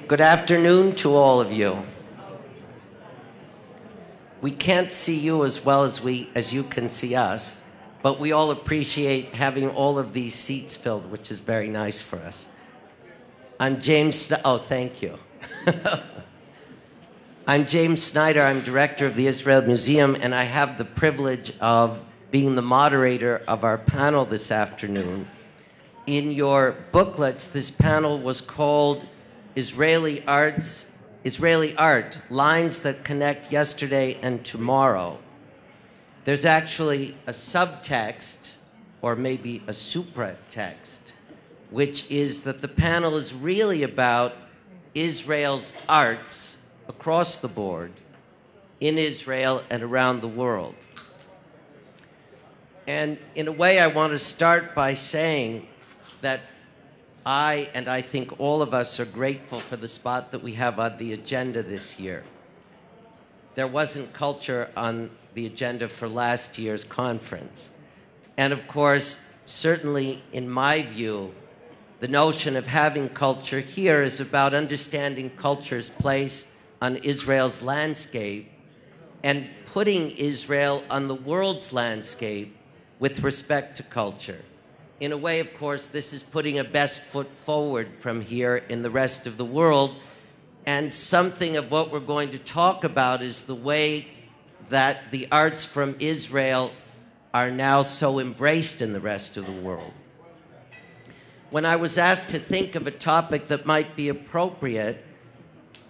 Good afternoon to all of you. We can't see you as well as you can see us, but we all appreciate having all of these seats filled, which is very nice for us. I'm James. Oh, thank you. I'm James Snyder. I'm director of the Israel Museum, and I have the privilege of being the moderator of our panel this afternoon. In your booklets, this panel was called Israeli Art, Lines That Connect Yesterday and Tomorrow. There's actually a subtext, or maybe a supratext, which is that the panel is really about Israel's arts across the board, in Israel and around the world. And in a way, I want to start by saying that I think all of us are grateful for the spot that we have on the agenda this year. There wasn't culture on the agenda for last year's conference. And of course, certainly in my view, the notion of having culture here is about understanding culture's place on Israel's landscape and putting Israel on the world's landscape with respect to culture. In a way, of course, this is putting a best foot forward from here in the rest of the world. And something of what we're going to talk about is the way that the arts from Israel are now so embraced in the rest of the world. When I was asked to think of a topic that might be appropriate,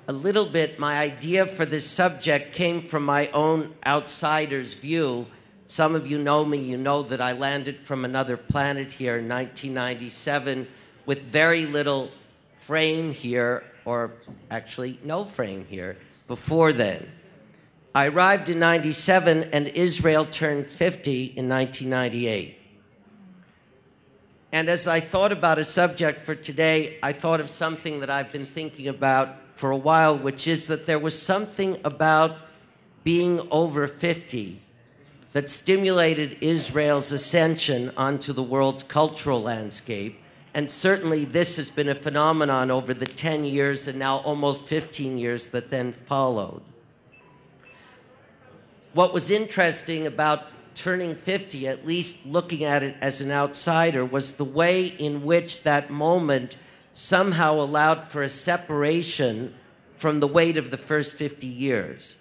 a little bit my idea for this subject came from my own outsider's view. Some of you know me, you know that I landed from another planet here in 1997 with very little frame here, or actually no frame here, before then. I arrived in 97 and Israel turned 50 in 1998. And as I thought about a subject for today, I thought of something that I've been thinking about for a while, which is that there was something about being over 50 that stimulated Israel's ascension onto the world's cultural landscape. And certainly this has been a phenomenon over the 10 years and now almost 15 years that then followed. What was interesting about turning 50, at least looking at it as an outsider, was the way in which that moment somehow allowed for a separation from the weight of the first 50 years.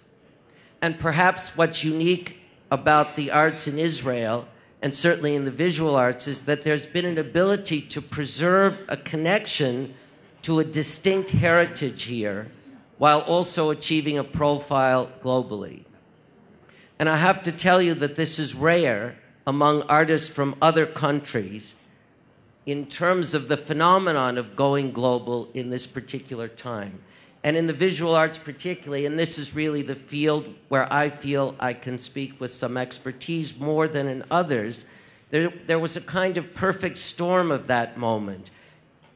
And perhaps what's unique about the arts in Israel, and certainly in the visual arts, is that there's been an ability to preserve a connection to a distinct heritage here while also achieving a profile globally. And I have to tell you that this is rare among artists from other countries in terms of the phenomenon of going global in this particular time. And in the visual arts particularly, and this is really the field where I feel I can speak with some expertise more than in others, there was a kind of perfect storm of that moment,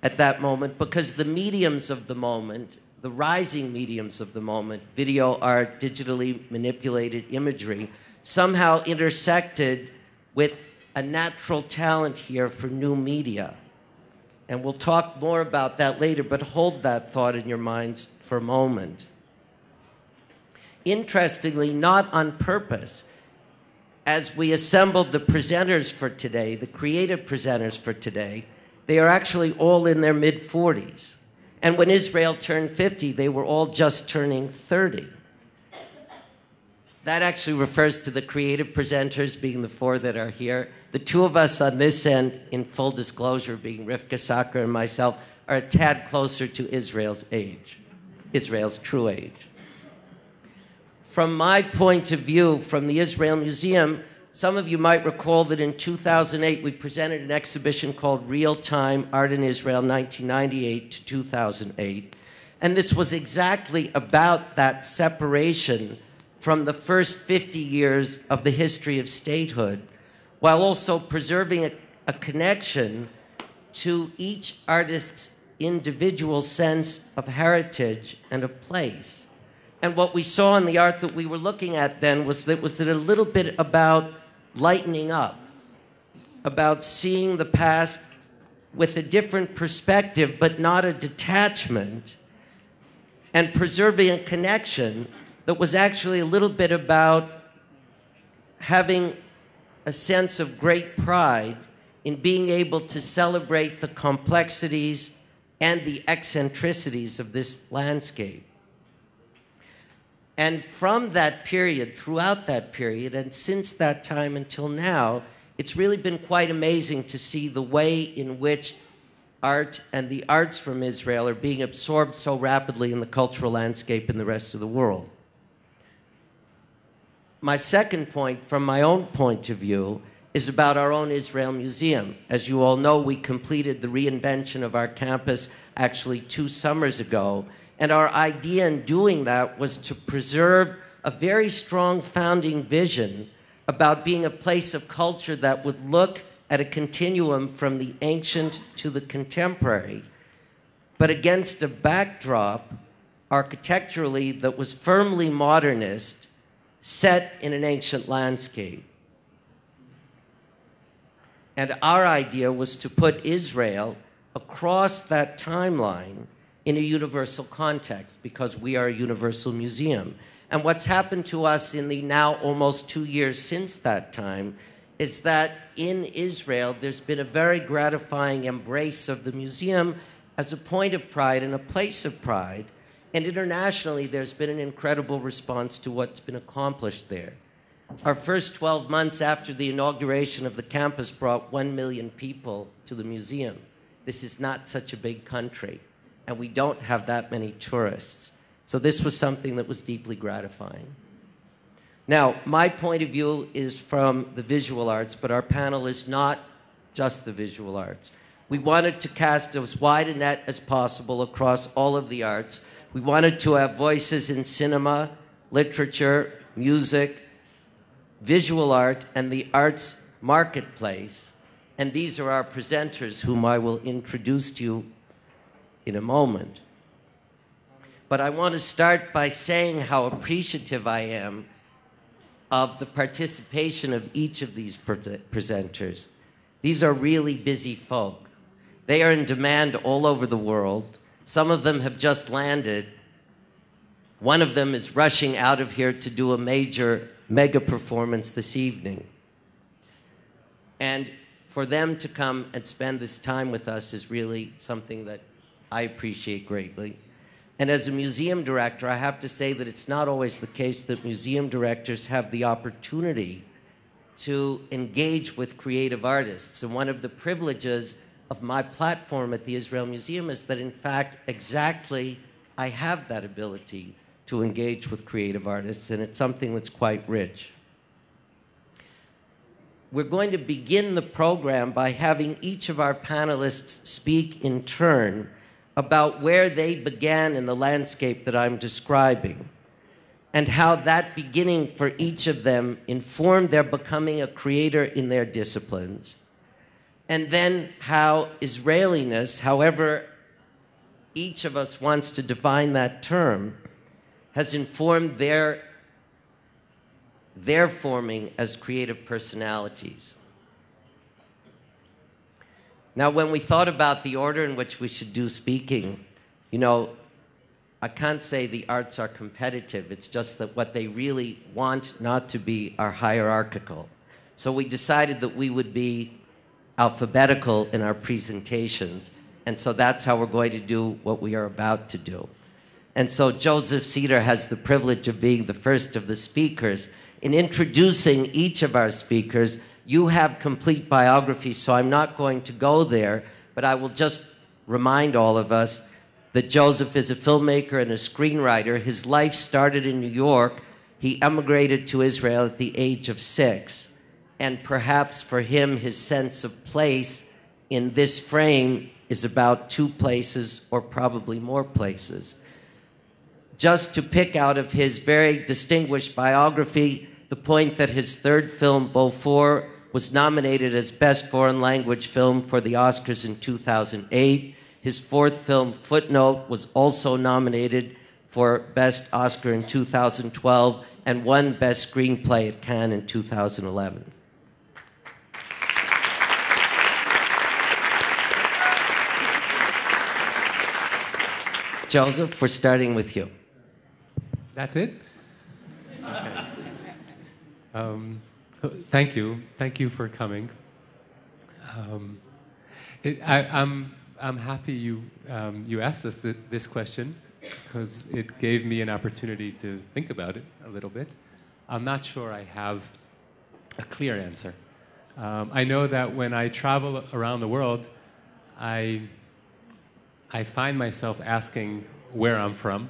at that moment, because the mediums of the moment, the rising mediums of the moment, video art, digitally manipulated imagery, somehow intersected with a natural talent here for new media. And we'll talk more about that later, but hold that thought in your minds for a moment. Interestingly, not on purpose, as we assembled the presenters for today, the creative presenters for today, they are actually all in their mid-40s. And when Israel turned 50, they were all just turning 30. That actually refers to the creative presenters being the four that are here. The two of us on this end, in full disclosure, being Rivka Sacker and myself, are a tad closer to Israel's age, Israel's true age. From my point of view, from the Israel Museum, some of you might recall that in 2008 we presented an exhibition called Real Time Art in Israel 1998 to 2008. And this was exactly about that separation from the first 50 years of the history of statehood, while also preserving a connection to each artist's individual sense of heritage and of place. And what we saw in the art that we were looking at then was that a little bit about lightening up, about seeing the past with a different perspective, but not a detachment, and preserving a connection that was actually a little bit about having a sense of great pride in being able to celebrate the complexities and the eccentricities of this landscape. And from that period, throughout that period, and since that time until now, it's really been quite amazing to see the way in which art and the arts from Israel are being absorbed so rapidly in the cultural landscape in the rest of the world. My second point, from my own point of view, is about our own Israel Museum. As you all know, we completed the reinvention of our campus actually 2 summers ago, and our idea in doing that was to preserve a very strong founding vision about being a place of culture that would look at a continuum from the ancient to the contemporary, but against a backdrop architecturally that was firmly modernist, set in an ancient landscape. And our idea was to put Israel across that timeline in a universal context, because we are a universal museum. And what's happened to us in the now almost 2 years since that time is that in Israel, there's been a very gratifying embrace of the museum as a point of pride and a place of pride. And internationally, there's been an incredible response to what's been accomplished there. Our first 12 months after the inauguration of the campus brought 1 million people to the museum. This is not such a big country, and we don't have that many tourists. So this was something that was deeply gratifying. Now, my point of view is from the visual arts, but our panel is not just the visual arts. We wanted to cast as wide a net as possible across all of the arts. We wanted to have voices in cinema, literature, music, visual art, and the arts marketplace. And these are our presenters, whom I will introduce to you in a moment. But I want to start by saying how appreciative I am of the participation of each of these presenters. These are really busy folk. They are in demand all over the world. Some of them have just landed. One of them is rushing out of here to do a major mega performance this evening. And for them to come and spend this time with us is really something that I appreciate greatly. And as a museum director, I have to say that it's not always the case that museum directors have the opportunity to engage with creative artists. And one of the privileges of my platform at the Israel Museum is that, in fact, exactly I have that ability to engage with creative artists, and it's something that's quite rich. We're going to begin the program by having each of our panelists speak in turn about where they began in the landscape that I'm describing, and how that beginning for each of them informed their becoming a creator in their disciplines, and then how Israeliness, however each of us wants to define that term, has informed their forming as creative personalities. Now, when we thought about the order in which we should do speaking, you know, I can't say the arts are competitive. It's just that what they really want not to be are hierarchical. So we decided that we would be alphabetical in our presentations, and so that's how we're going to do what we are about to do. And so Joseph Cedar has the privilege of being the first of the speakers. In introducing each of our speakers, you have complete biographies, so I'm not going to go there, but I will just remind all of us that Joseph is a filmmaker and a screenwriter. His life started in New York. He emigrated to Israel at the age of 6. And perhaps for him, his sense of place in this frame is about 2 places or probably more places. Just to pick out of his very distinguished biography, the point that his 3rd film, Beaufort, was nominated as Best Foreign Language Film for the Oscars in 2008. His 4th film, Footnote, was also nominated for Best Oscar in 2012 and won Best Screenplay at Cannes in 2011. Joseph, we're starting with you. That's it? Okay. Thank you. Thank you for coming. I'm happy you asked us this question because it gave me an opportunity to think about it a little bit. I'm not sure I have a clear answer. I know that when I travel around the world, I find myself asking where I'm from.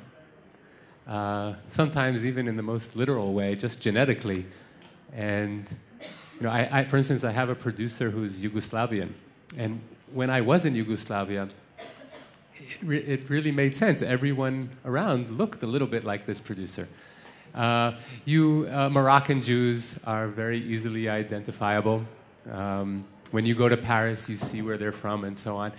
Sometimes even in the most literal way, just genetically. And I, for instance, I have a producer who's Yugoslavian, and when I was in Yugoslavia, it really made sense. Everyone around looked a little bit like this producer. Moroccan Jews are very easily identifiable. When you go to Paris, you see where they're from and so on.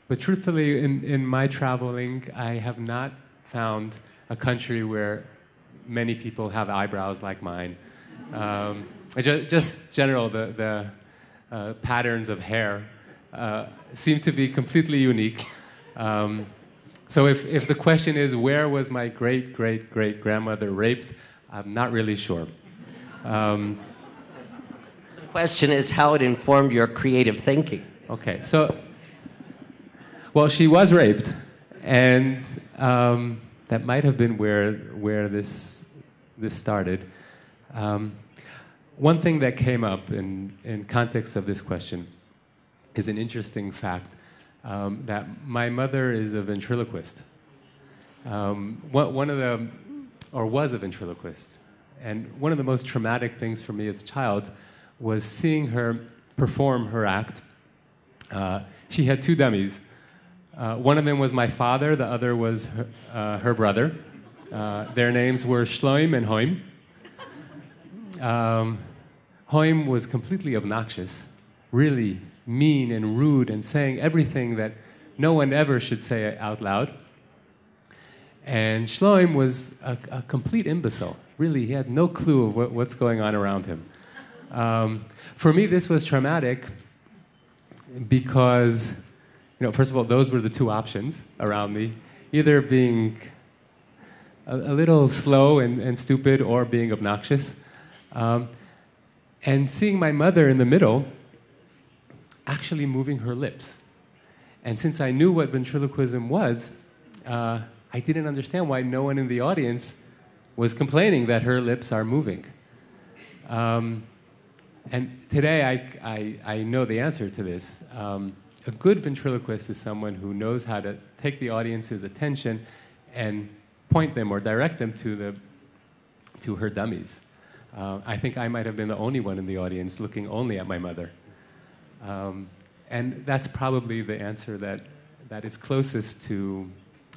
But truthfully, in my traveling, I have not found a country where many people have eyebrows like mine. Just general, the patterns of hair seem to be completely unique. So if the question is, where was my great-great-great-grandmother raped, I'm not really sure. The question is how it informed your creative thinking. Okay, so, well, she was raped, and that might have been where this started. One thing that came up in context of this question is an interesting fact that my mother is a ventriloquist. Was a ventriloquist. And one of the most traumatic things for me as a child was seeing her perform her act. She had two dummies. One of them was my father, the other was her brother. Their names were Shloim and Hoim. Hoim was completely obnoxious, really mean and rude and saying everything that no one ever should say out loud. And Shloim was a complete imbecile. Really, he had no clue of what's going on around him. For me, this was traumatic because, first of all, those were the two options around me, either being a little slow and stupid or being obnoxious. And seeing my mother in the middle actually moving her lips. And since I knew what ventriloquism was, I didn't understand why no one in the audience was complaining that her lips are moving. And today I know the answer to this. A good ventriloquist is someone who knows how to take the audience's attention and point them or direct them to her dummies. I think I might have been the only one in the audience looking only at my mother. And that's probably the answer that is closest to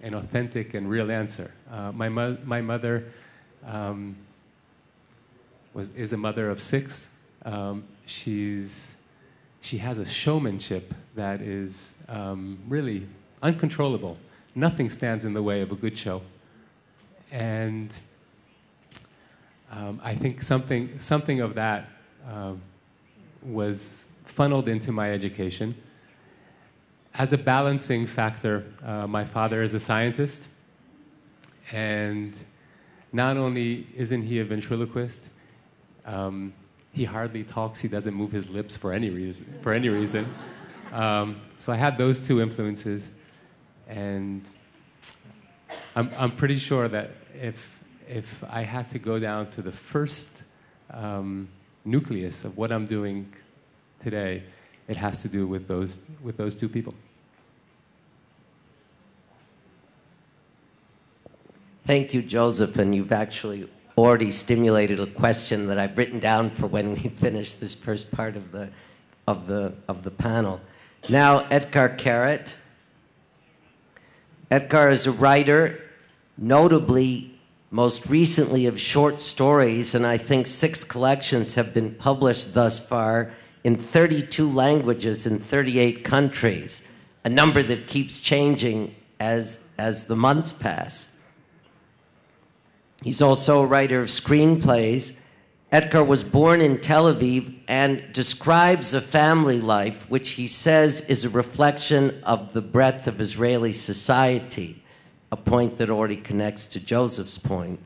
an authentic and real answer. My mother is a mother of 6. She has a showmanship that is really uncontrollable. Nothing stands in the way of a good show. And I think something of that was funneled into my education. As a balancing factor, my father is a scientist, and not only isn't he a ventriloquist, he hardly talks. He doesn't move his lips for any reason. So I had those two influences, and I'm pretty sure that if I had to go down to the first nucleus of what I'm doing today, it has to do with those two people. Thank you, Joseph, and you've actually already stimulated a question that I've written down for when we finish this first part of the panel. Now, Etgar Keret. Etgar is a writer, notably, most recently of short stories, and I think 6 collections have been published thus far in 32 languages in 38 countries, a number that keeps changing as the months pass. He's also a writer of screenplays. Etgar was born in Tel Aviv and describes a family life which he says is a reflection of the breadth of Israeli society. a point that already connects to Joseph's point.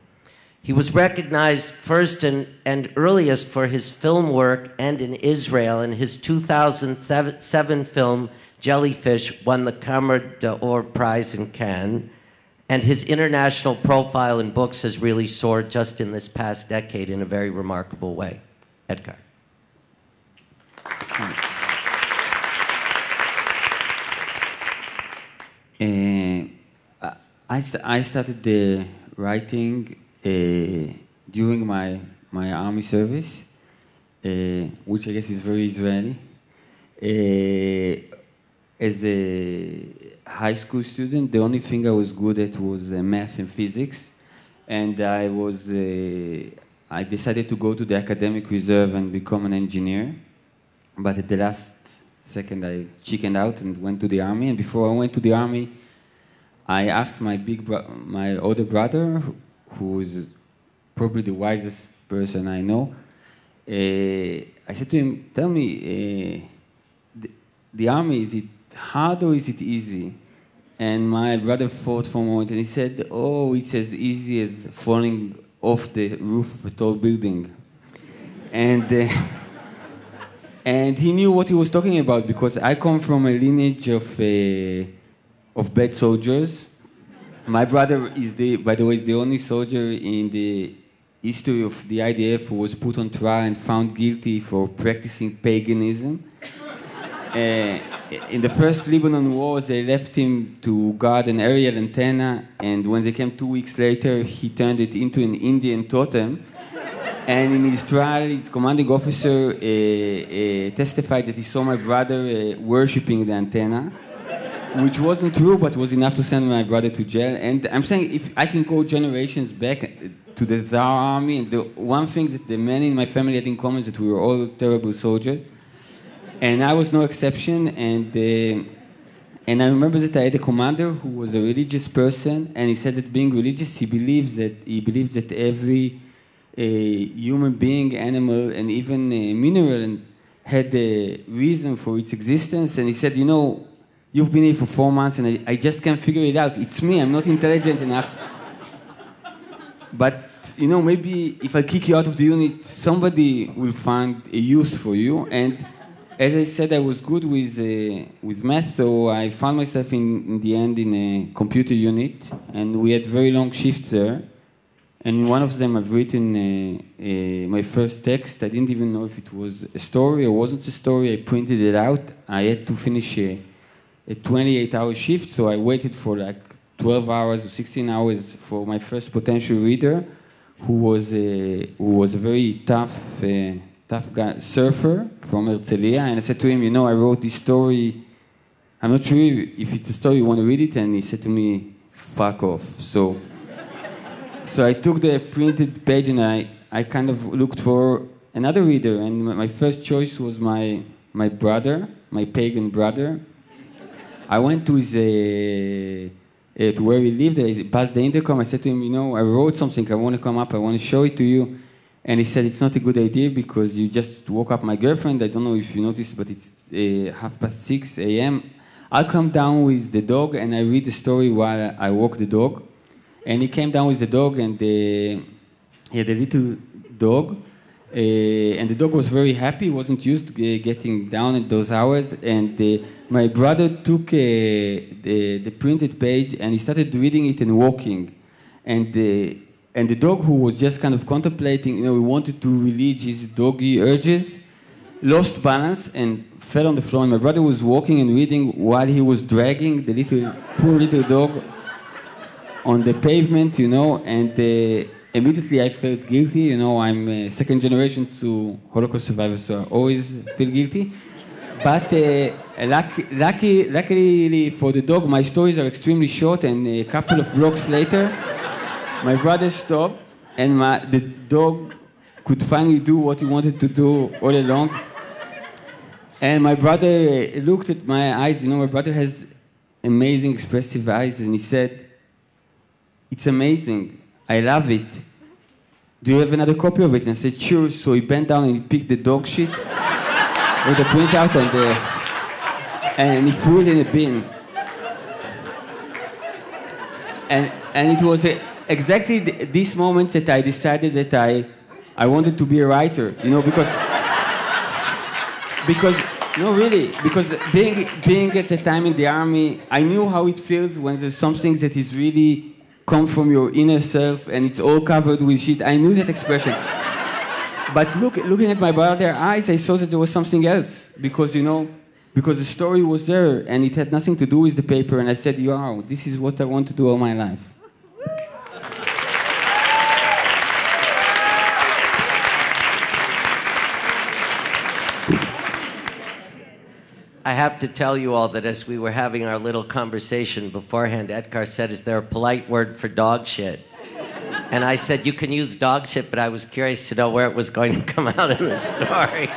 He was recognized first and earliest for his film work and in Israel, and his 2007 film, Jellyfish, won the Camera d'Or Prize in Cannes, and his international profile in books has really soared just in this past decade in a very remarkable way. Edgar. I started writing during my army service, which I guess is very Israeli. As a high school student, the only thing I was good at was math and physics, and I decided to go to the academic reserve and become an engineer. But at the last second, I chickened out and went to the army. And before I went to the army, I asked my older brother, who is probably the wisest person I know. I said to him, "Tell me, the army, is it hard or is it easy?" And my brother thought for a moment, and he said, "Oh, it's as easy as falling off the roof of a tall building." And he knew what he was talking about, because I come from a lineage of bad soldiers. My brother by the way, is the only soldier in the history of the IDF who was put on trial and found guilty for practicing paganism. In the first Lebanon War, they left him to guard an aerial antenna, and when they came 2 weeks later, he turned it into an Indian totem. And in his trial, his commanding officer testified that he saw my brother worshipping the antenna, which wasn't true, but was enough to send my brother to jail. And I'm saying, if I can go generations back to the Tsar army, and the one thing that the men in my family had in common is that we were all terrible soldiers. And I was no exception, and I remember that I had a commander who was a religious person, and he said that being religious, he believed that every human being, animal, and even mineral had a reason for its existence. And he said, you've been here for 4 months, and I just can't figure it out. It's me, I'm not intelligent enough. But, maybe if I kick you out of the unit, somebody will find a use for you. And as I said, I was good with math, so I found myself in the end in a computer unit, and we had very long shifts there. And in one of them, I've written my first text. I didn't even know if it was a story or wasn't a story. I printed it out. I had to finish a 28-hour shift, so I waited for like 12 hours or 16 hours for my first potential reader, who was a very tough guy, surfer from Herzliya. And I said to him, I wrote this story. I'm not sure if it's a story you want to read it. And he said to me, fuck off. So I took the printed page, and I kind of looked for another reader. And my first choice was my brother, my pagan brother. I went to to where he lived. I passed the intercom. I said to him, I wrote something. I want to come up. I want to show it to you. And he said, it's not a good idea because you just woke up my girlfriend. I don't know if you noticed, but it's 6:30 a.m. I'll come down with the dog, and I read the story while I walk the dog. And he came down with the dog, and he had a little dog. And the dog was very happy. He wasn't used to getting down at those hours. And my brother took the printed page, and he started reading it and walking. And the dog, who was just kind of contemplating, he wanted to release his doggy urges, lost balance and fell on the floor. And my brother was walking and reading while he was dragging the poor little dog on the pavement, and immediately I felt guilty. I'm a second generation to Holocaust survivors, so I always feel guilty. But luckily for the dog, my stories are extremely short, and a couple of blocks later, my brother stopped, and the dog could finally do what he wanted to do all along. And my brother looked at my eyes. My brother has amazing expressive eyes, and he said, "It's amazing. I love it. Do you have another copy of it?" And I said, "Sure." So he bent down and he picked the dog shit with the printout and he threw it in a bin. and it was exactly this moment that I decided that I wanted to be a writer, you know, because no, really, because being at the time in the army, I knew how it feels when there's something that is really come from your inner self and it's all covered with shit. I knew that expression. But looking at my brother's eyes, I saw that there was something else because the story was there and it had nothing to do with the paper. And I said, wow, this is what I want to do all my life. I have to tell you all that as we were having our little conversation beforehand, Edgar said, is there a polite word for dog shit? And I said, you can use dog shit, but I was curious to know where it was going to come out in the story.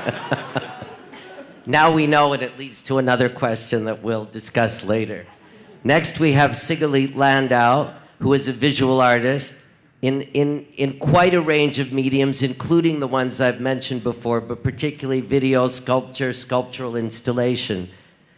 Now we know, and it leads to another question that we'll discuss later. Next, we have Sigalit Landau, who is a visual artist in quite a range of mediums, including the ones I've mentioned before, but particularly video, sculpture, sculptural installation.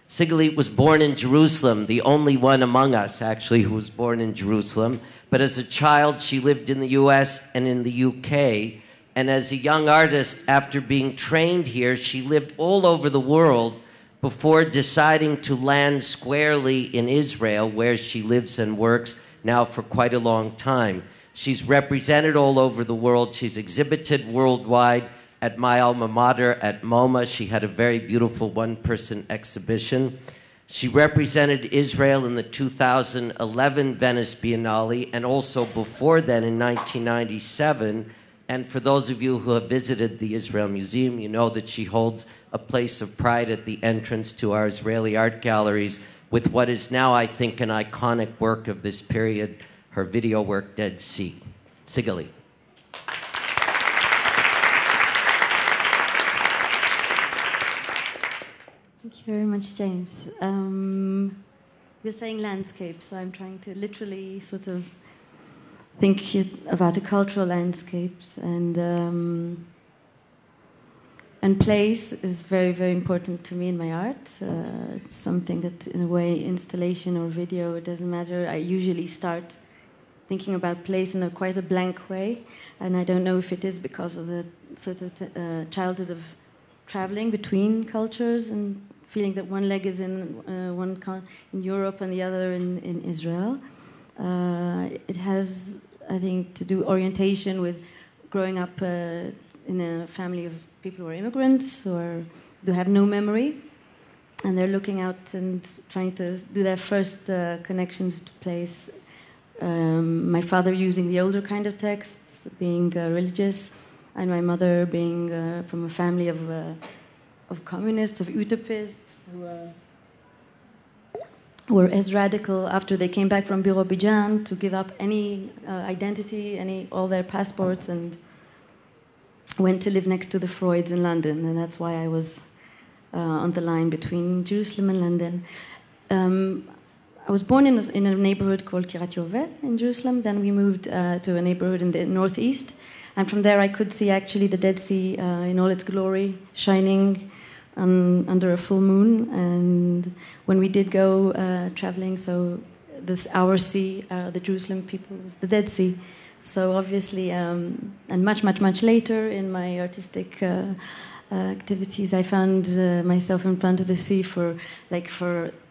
Sigalit was born in Jerusalem, the only one among us, actually, who was born in Jerusalem. But as a child, she lived in the US and in the UK. And as a young artist, after being trained here, she lived all over the world before deciding to land squarely in Israel, where she lives and works now for quite a long time. She's represented all over the world. She's exhibited worldwide at my alma mater at MoMA. She had a very beautiful one-person exhibition. She represented Israel in the 2011 Venice Biennale and also before then in 1997. And for those of you who have visited the Israel Museum, you know that she holds a place of pride at the entrance to our Israeli art galleries with what is now, I think, an iconic work of this period, her video work, Dead Sea. Sigalit. Thank you very much, James. You're saying landscape, so I'm trying to literally sort of think about a cultural landscapes, and place is very, very important to me in my art. It's something that, in a way, installation or video, it doesn't matter. I usually start thinking about place in quite a blank way, and I don't know if it is because of the sort of childhood of traveling between cultures and feeling that one leg is in in Europe and the other in Israel. It has, I think, to do orientation with growing up in a family of people who are immigrants who have no memory, and they're looking out and trying to do their first connections to place. My father using the older kind of texts, being religious, and my mother being from a family of communists, of utopists, who were as radical after they came back from Birobidzhan to give up any identity, all their passports, and went to live next to the Freuds in London. And that's why I was on the line between Jerusalem and London. I was born in a neighborhood called Kiryat Yovel in Jerusalem. Then we moved to a neighborhood in the northeast. And from there I could see actually the Dead Sea in all its glory, shining under a full moon. And when we did go traveling, so our sea, the Jerusalem people, was the Dead Sea. So obviously, and much, much, much later in my artistic activities, I found myself in front of the sea for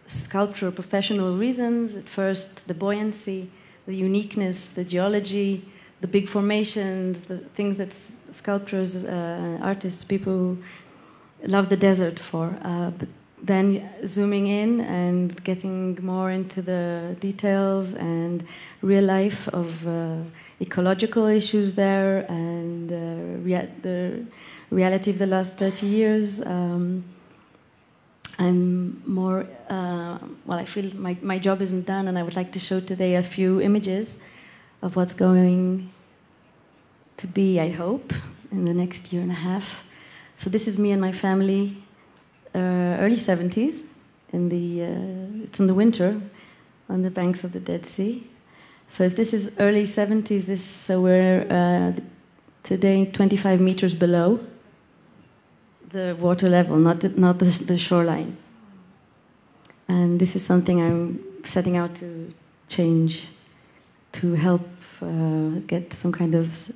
sculpture, professional reasons. At first, the buoyancy, the uniqueness, the geology, the big formations, the things that sculptors, artists, people love the desert for. But then zooming in and getting more into the details and real life of ecological issues there and the reality of the last 30 years. I'm more, I feel my job isn't done, and I would like to show today a few images of what's going to be, I hope, in the next year and a half. So this is me and my family, early 70s, it's in the winter, on the banks of the Dead Sea. So if this is early 70s, so we're today 25 meters below the water level, not the shoreline. And this is something I'm setting out to change to help get some kind of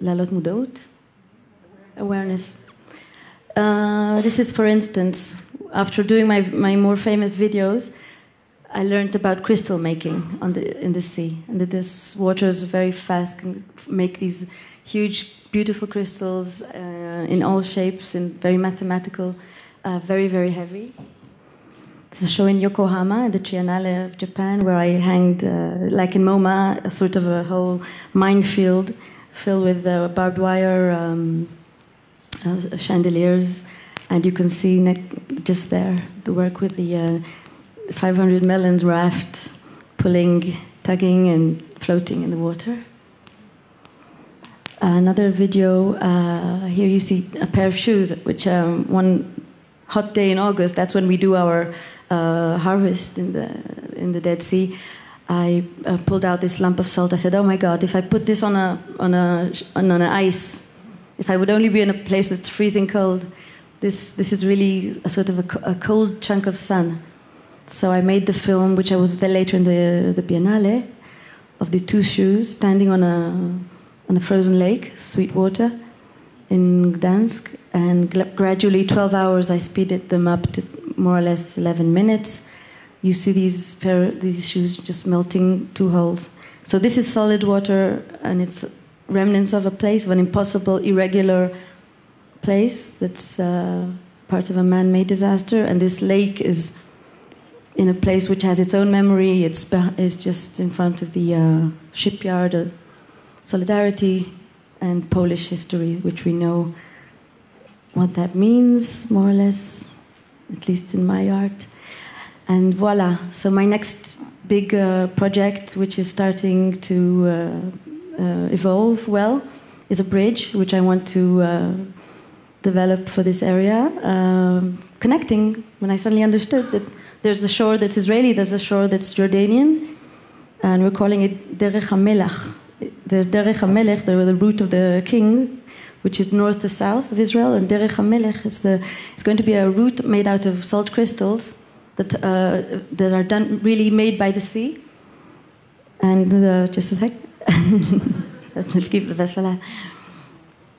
לעלות מודעות, awareness. This is, for instance, after doing my more famous videos, I learned about crystal making in the sea, and that this water is very fast, can make these huge, beautiful crystals in all shapes and very mathematical, very, very heavy. This is a show in Yokohama, in the Triennale of Japan, where I hanged, like in MoMA, a sort of a whole minefield filled with barbed wire chandeliers, and you can see just there the work with the 500 melons raft, pulling, tugging, and floating in the water. Another video, here you see a pair of shoes, which one hot day in August, that's when we do our harvest in the Dead Sea. I pulled out this lump of salt. I said, "Oh my God! If I put this on ice, if I would only be in a place that's freezing cold, this is really a sort of a cold chunk of sun." So I made the film, which I was there later in the Biennale, of the two shoes standing on a frozen lake, sweet water, in Gdansk, and gradually 12 hours I speeded them up to more or less 11 minutes. You see these shoes just melting 2 holes. So this is solid water, and it's remnants of a place, of an impossible, irregular place that's part of a man-made disaster, and this lake is in a place which has its own memory. It's just in front of the shipyard, Solidarity, and Polish history, which we know what that means, more or less, at least in my art. And voila. So my next big project, which is starting to evolve well, is a bridge, which I want to develop for this area, connecting, when I suddenly understood that there's the shore that's Israeli, there's a shore that's Jordanian, and we're calling it Derech HaMelech. There's Derech HaMelech, the route of the king, which is north to south of Israel, and Derech HaMelech is it's going to be a route made out of salt crystals that are done really made by the sea. And just a sec. Let's keep the best for last.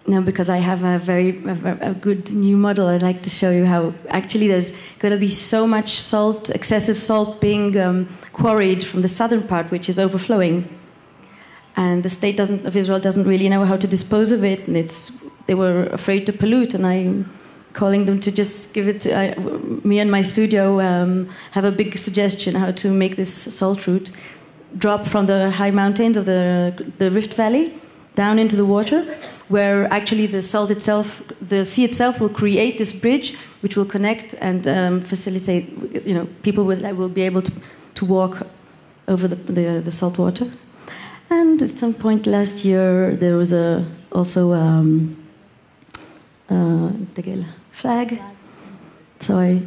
No, because I have a good new model. I'd like to show you how actually there's going to be so much salt, excessive salt being quarried from the southern part, which is overflowing. And the state of Israel doesn't really know how to dispose of it, and they were afraid to pollute, and I'm calling them to just give it me and my studio have a big suggestion how to make this salt route drop from the high mountains of the Rift Valley down into the water, where actually the salt itself, the sea itself will create this bridge which will connect and facilitate, people will be able to walk over the salt water. And at some point last year, there was also flag. So I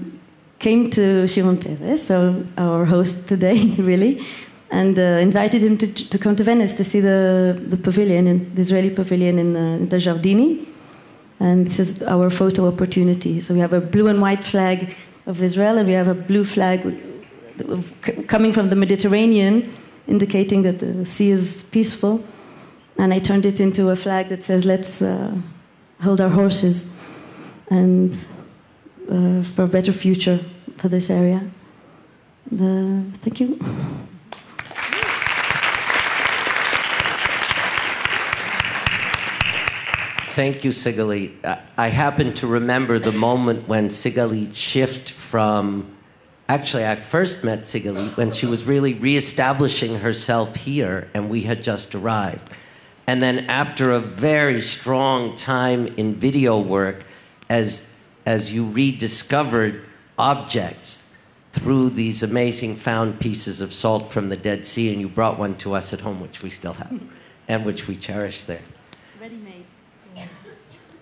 came to Shimon Peres, so our host today, really, and invited him to come to Venice to see the pavilion, the Israeli pavilion in the Giardini. And this is our photo opportunity. So we have a blue and white flag of Israel, and we have a blue flag coming from the Mediterranean, indicating that the sea is peaceful. And I turned it into a flag that says, let's hold our horses and for a better future for this area. Thank you. Thank you, Sigalit. I happen to remember the moment when Sigalit shifted from... Actually, I first met Sigalit when she was really reestablishing herself here, and we had just arrived. And then after a very strong time in video work, as you rediscovered objects through these amazing found pieces of salt from the Dead Sea, and you brought one to us at home, which we still have, and which we cherish there. Ready-made.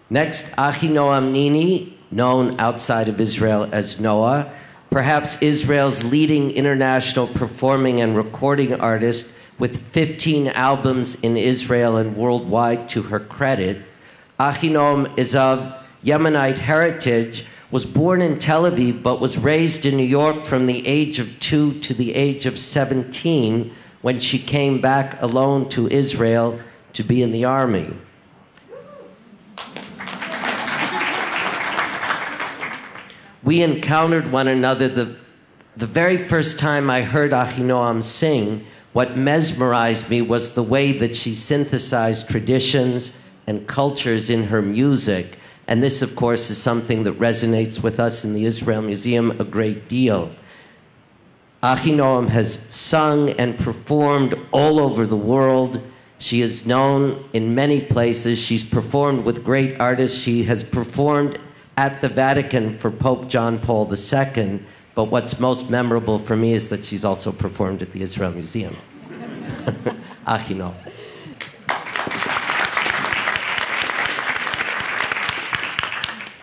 Next, Achinoam Nini, known outside of Israel as Noah, perhaps Israel's leading international performing and recording artist with 15 albums in Israel and worldwide to her credit. Achinoam is of Yemenite heritage, was born in Tel Aviv but was raised in New York from the age of 2 to the age of 17 when she came back alone to Israel to be in the army. We encountered one another the very first time I heard Achinoam sing. What mesmerized me was the way that she synthesized traditions and cultures in her music. And this, of course, is something that resonates with us in the Israel Museum a great deal. Achinoam has sung and performed all over the world. She is known in many places. She's performed with great artists. She has performed at the Vatican for Pope John Paul II. But what's most memorable for me is that she's also performed at the Israel Museum. Achinoam.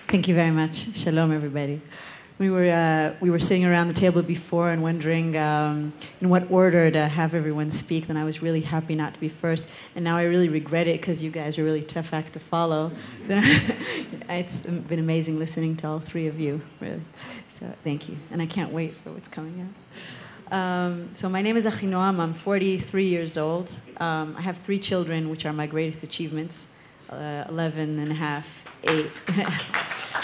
Thank you very much. Shalom, everybody. We were sitting around the table before and wondering in what order to have everyone speak. Then I was really happy not to be first, and now I really regret it because you guys are really tough act to follow. It's been amazing listening to all three of you, really. So thank you, and I can't wait for what's coming up. So my name is Achinoam. I'm 43 years old. I have 3 children, which are my greatest achievements: 11 and a half, 8.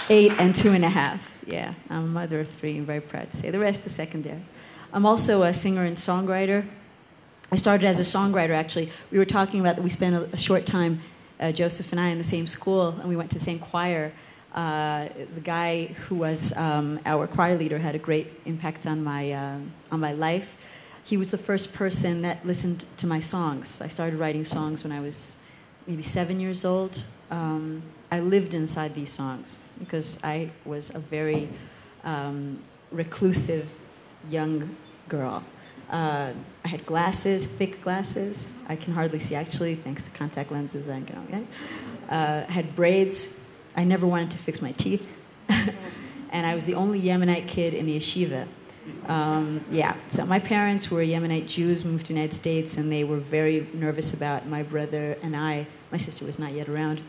8 and 2.5. Yeah, I'm a mother of 3. I'm very proud to say. The rest is secondary. I'm also a singer and songwriter. I started as a songwriter, actually. We were talking about that we spent a short time, Joseph and I, in the same school, and we went to the same choir. The guy who was our choir leader had a great impact on my life. He was the first person that listened to my songs. I started writing songs when I was maybe 7 years old. I lived inside these songs because I was a very reclusive young girl. I had glasses, thick glasses. I can hardly see, actually, thanks to contact lenses. I had braids. I never wanted to fix my teeth. And I was the only Yemenite kid in the yeshiva. So my parents were Yemenite Jews, moved to the United States, and they were very nervous about my brother and I. My sister was not yet around.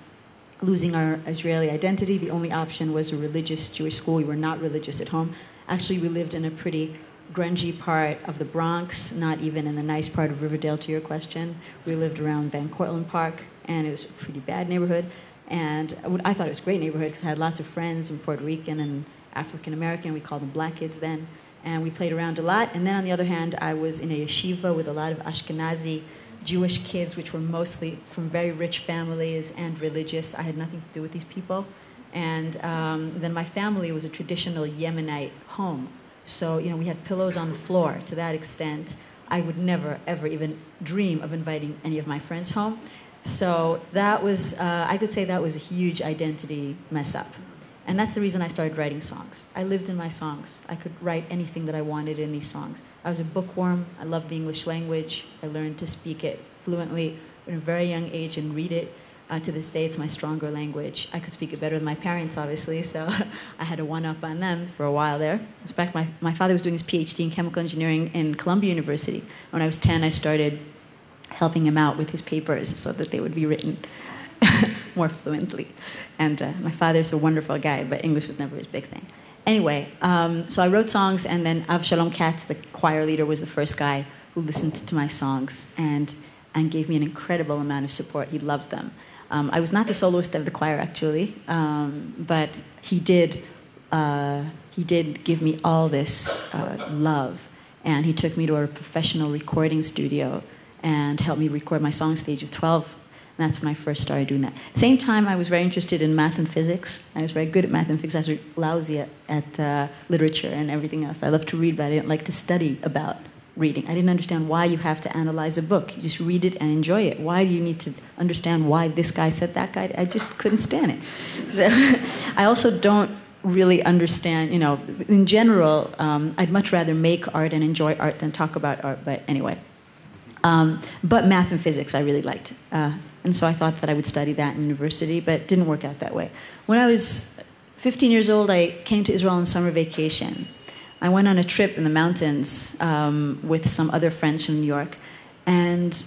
Losing our Israeli identity. The only option was a religious Jewish school. We were not religious at home. Actually, we lived in a pretty grungy part of the Bronx, not even in the nice part of Riverdale, to your question. We lived around Van Cortlandt Park, and it was a pretty bad neighborhood. And I thought it was a great neighborhood because I had lots of friends in Puerto Rican and African American. We called them black kids then. And we played around a lot. And then on the other hand, I was in a yeshiva with a lot of Ashkenazi Jewish kids, which were mostly from very rich families and religious. I had nothing to do with these people. And then my family was a traditional Yemenite home. So, we had pillows on the floor to that extent. I would never, ever even dream of inviting any of my friends home. So that was, I could say that was a huge identity mess up. And that's the reason I started writing songs. I lived in my songs. I could write anything that I wanted in these songs. I was a bookworm. I loved the English language. I learned to speak it fluently at a very young age and read it. To this day, it's my stronger language. I could speak it better than my parents, obviously, so I had a one-up on them for a while there. In fact, my father was doing his PhD in chemical engineering in Columbia University. When I was 10, I started helping him out with his papers so that they would be written more fluently. And my father's a wonderful guy, but English was never his big thing. Anyway, so I wrote songs, and then Avshalom Katz, the choir leader, was the first guy who listened to my songs and gave me an incredible amount of support. He loved them. I was not the soloist of the choir, actually, but he did give me all this love, and he took me to a professional recording studio and helped me record my song at the age of 12. And that's when I first started doing that. At the same time, I was very interested in math and physics. I was very good at math and physics. I was lousy at literature and everything else. I loved to read, but I didn't like to study about reading. I didn't understand why you have to analyze a book. You just read it and enjoy it. Why do you need to understand why this guy said that guy? I just couldn't stand it. So I also don't really understand, in general, I'd much rather make art and enjoy art than talk about art, but anyway. But math and physics I really liked. And so I thought that I would study that in university, but it didn't work out that way. When I was 15 years old, I came to Israel on summer vacation. I went on a trip in the mountains with some other friends from New York. And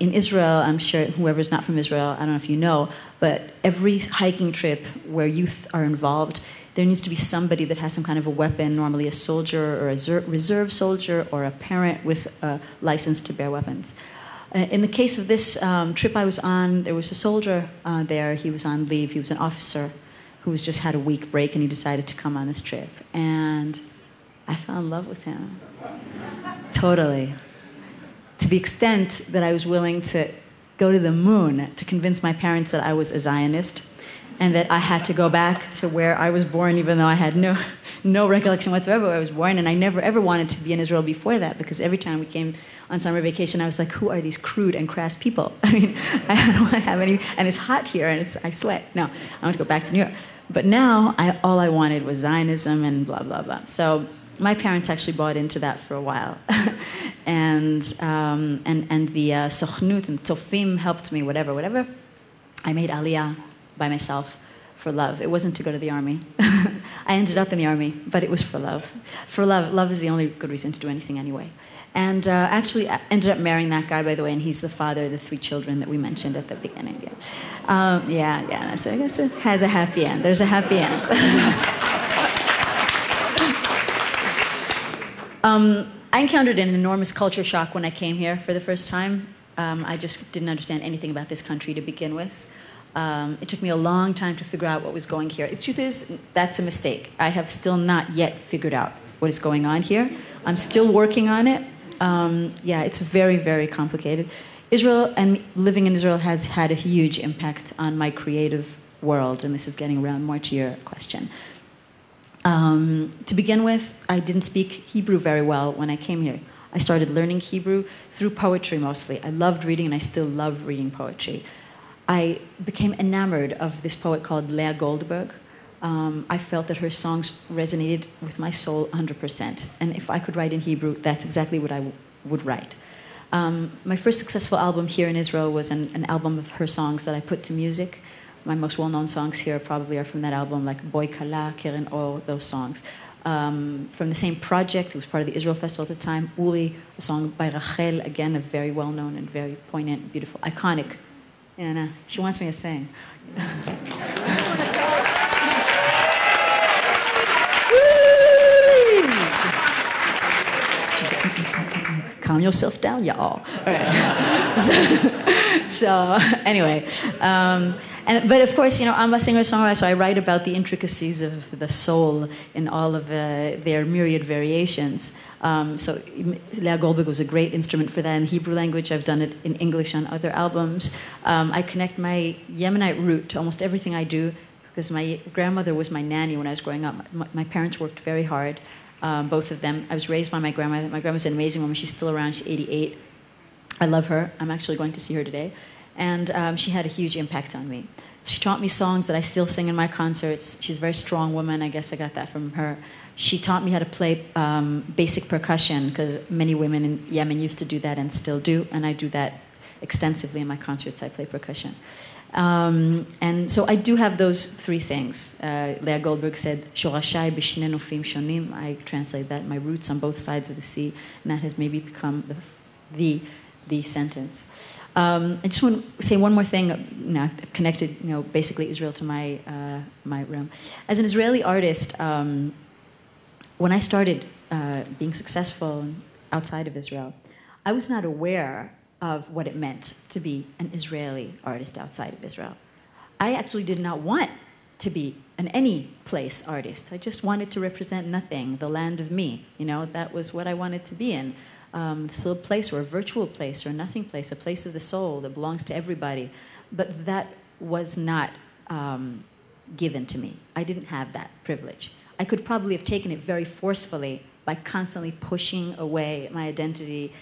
in Israel, I'm sure whoever's not from Israel, I don't know if you know, but every hiking trip where youth are involved, there needs to be somebody that has some kind of a weapon, normally a soldier or a reserve soldier or a parent with a license to bear weapons. In the case of this trip I was on, there was a soldier there. He was on leave. He was an officer who was just had a week break, and he decided to come on this trip. And I fell in love with him. Totally. To the extent that I was willing to go to the moon to convince my parents that I was a Zionist and that I had to go back to where I was born, even though I had no recollection whatsoever where I was born. And I never, ever wanted to be in Israel before that, because every time we came on summer vacation, I was like, who are these crude and crass people? I mean, I don't want to have any, and it's hot here, and I sweat. No, I want to go back to New York. But now, all I wanted was Zionism and blah, blah, blah. So my parents actually bought into that for a while. and the Sochnut and Tzofim helped me, whatever. I made Aliyah by myself for love. It wasn't to go to the army. I ended up in the army, but it was for love. For love. Love is the only good reason to do anything anyway. And actually I ended up marrying that guy, by the way, and he's the father of the 3 children that we mentioned at the beginning. Yeah. So I guess it has a happy end. There's a happy end. I encountered an enormous culture shock when I came here for the first time. I just didn't understand anything about this country to begin with. It took me a long time to figure out what was going here. The truth is, that's a mistake. I have still not yet figured out what is going on here. I'm still working on it. It's very, very complicated. Israel and living in Israel has had a huge impact on my creative world, and this is getting around more to your question. To begin with, I didn't speak Hebrew very well when I came here. I started learning Hebrew through poetry mostly. I loved reading, and I still love reading poetry. I became enamored of this poet called Leah Goldberg. I felt that her songs resonated with my soul 100%. And if I could write in Hebrew, that's exactly what I would write. My first successful album here in Israel was an album of her songs that I put to music. My most well-known songs here probably are from that album, like Boy Kala, Keren Or, those songs. From the same project, it was part of the Israel Festival at the time, Uri, a song by Rachel, again, a very well-known and very poignant, beautiful, iconic. She wants me to sing. Calm yourself down, y'all. All right. So anyway, but of course, I'm a singer-songwriter, so I write about the intricacies of the soul in all of their myriad variations. So Leah Goldberg was a great instrument for that in the Hebrew language. I've done it in English on other albums. I connect my Yemenite root to almost everything I do, because my grandmother was my nanny when I was growing up. My parents worked very hard, both of them. I was raised by my grandmother. My grandma's an amazing woman. She's still around. She's 88. I love her. I'm actually going to see her today. And she had a huge impact on me. She taught me songs that I still sing in my concerts. She's a very strong woman. I guess I got that from her. She taught me how to play basic percussion, because many women in Yemen used to do that and still do, and I do that extensively in my concerts. I play percussion. And so I do have those 3 things. Leah Goldberg said, Shorashai b'shne nofim shonim. I translate that, my roots on both sides of the sea, and that has maybe become the sentence. I just want to say one more thing. I've connected, basically Israel to my realm. As an Israeli artist, when I started being successful outside of Israel, I was not aware of what it meant to be an Israeli artist outside of Israel. I actually did not want to be an any place artist. I just wanted to represent nothing, the land of me. That was what I wanted to be in. This little place, or a virtual place, or a nothing place, a place of the soul that belongs to everybody. But that was not given to me. I didn't have that privilege. I could probably have taken it very forcefully by constantly pushing away my identity,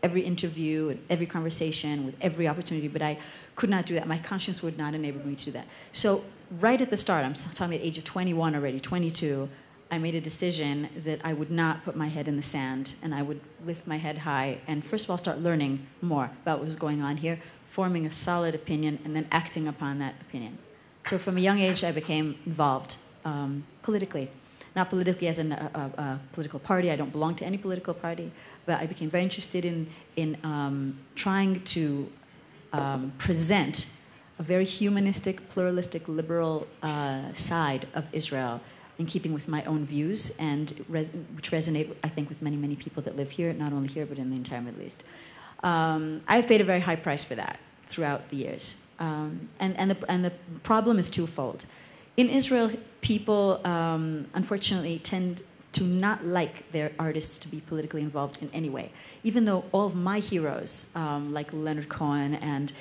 every interview, and every conversation, with every opportunity, but I could not do that. My conscience would not enable me to do that. So right at the start, I'm talking at the age of 21 already, 22, I made a decision that I would not put my head in the sand, and I would lift my head high and first of all start learning more about what was going on here, forming a solid opinion, and then acting upon that opinion. So from a young age, I became involved politically. Not politically as in a political party. I don't belong to any political party, but I became very interested in trying to present a very humanistic, pluralistic, liberal side of Israel in keeping with my own views, and which resonate, I think, with many, many people that live here, not only here, but in the entire Middle East. I've paid a very high price for that throughout the years. And the problem is twofold. In Israel, people, unfortunately, tend to not like their artists to be politically involved in any way. Even though all of my heroes, like Leonard Cohen and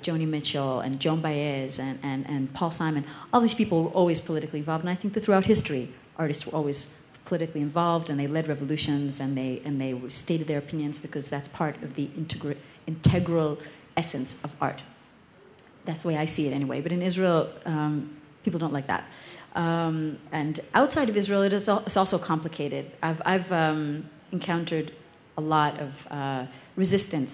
Joni Mitchell and Joan Baez and Paul Simon, all these people were always politically involved. And I think that throughout history, artists were always politically involved, and they led revolutions, and they stated their opinions, because that's part of the integral essence of art. That's the way I see it anyway. But in Israel, people don't like that. And outside of Israel, it's also complicated. I've encountered a lot of resistance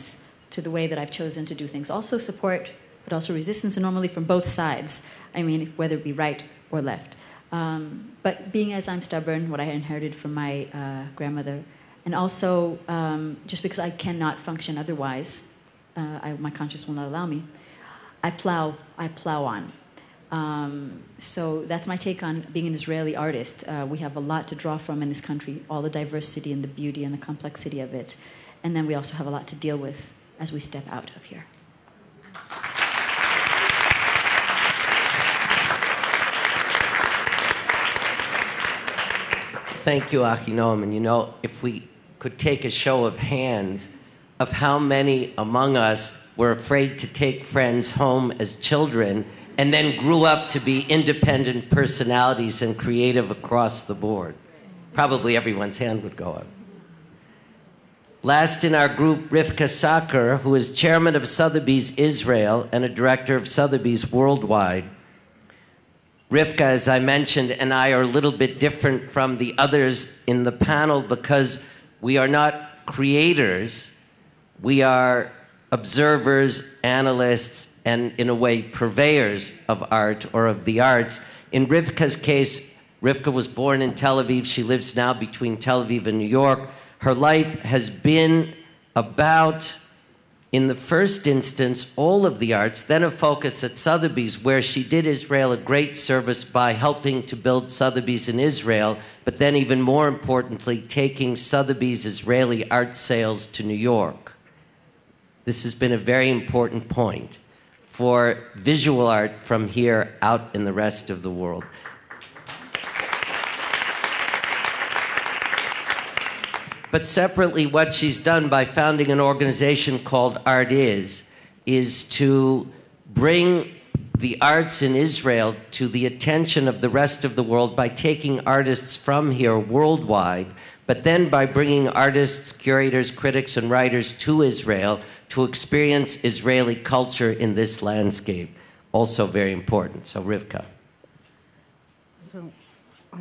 to the way that I've chosen to do things. Also support, but also resistance, and normally from both sides. I mean, whether it be right or left. But being as I'm stubborn, what I inherited from my grandmother, and also just because I cannot function otherwise, my conscience will not allow me, I plow on. So that's my take on being an Israeli artist. We have a lot to draw from in this country, all the diversity and the beauty and the complexity of it. And then we also have a lot to deal with as we step out of here. Thank you, Achinoam. And you know, if we could take a show of hands of how many among us were afraid to take friends home as children and then grew up to be independent personalities and creative across the board. Probably everyone's hand would go up. Last in our group, Rivka Saker, who is chairman of Sotheby's Israel and a director of Sotheby's Worldwide. Rivka, as I mentioned, and I are a little bit different from the others in the panel because we are not creators. We are observers, analysts, and in a way, purveyors of art or of the arts. In Rivka's case, Rivka was born in Tel Aviv. She lives now between Tel Aviv and New York. Her life has been about, in the first instance, all of the arts, then a focus at Sotheby's, where she did Israel a great service by helping to build Sotheby's in Israel, but then even more importantly, taking Sotheby's Israeli art sales to New York. This has been a very important point for visual art from here out in the rest of the world. But separately, what she's done by founding an organization called Art is to bring the arts in Israel to the attention of the rest of the world by taking artists from here worldwide, but then by bringing artists, curators, critics, and writers to Israel to experience Israeli culture in this landscape. Also very important. So, Rivka. So,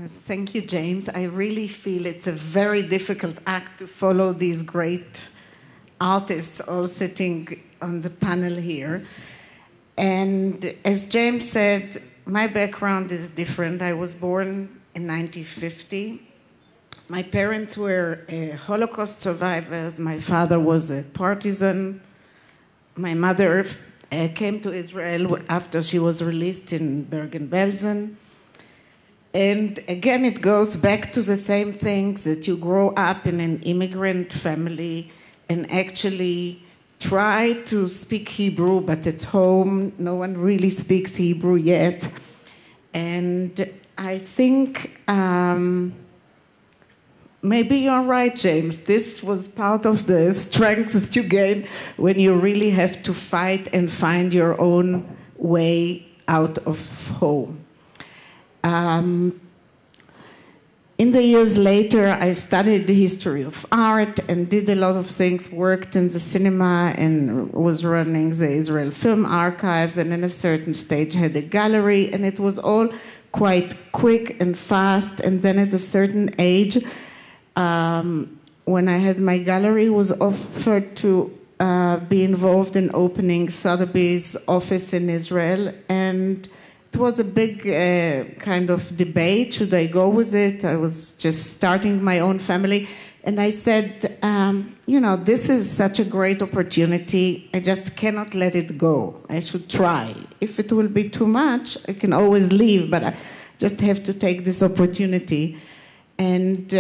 thank you, James. I really feel it's a very difficult act to follow these great artists all sitting on the panel here. And as James said, my background is different. I was born in 1950. My parents were Holocaust survivors. My father was a partisan. My mother came to Israel after she was released in Bergen-Belsen. And again, it goes back to the same things, that you grow up in an immigrant family and actually try to speak Hebrew, but at home, no one really speaks Hebrew yet. And I think maybe you're right, James. This was part of the strength that you gain when you really have to fight and find your own way out of home. In the years later, I studied the history of art and did a lot of things, worked in the cinema and was running the Israel Film Archives, and in a certain stage had a gallery, and it was all quite quick and fast. And then at a certain age, when I had my gallery, was offered to be involved in opening Sotheby's office in Israel, and it was a big kind of debate. Should I go with it? I was just starting my own family. And I said, this is such a great opportunity. I just cannot let it go. I should try. If it will be too much, I can always leave. But just have to take this opportunity. And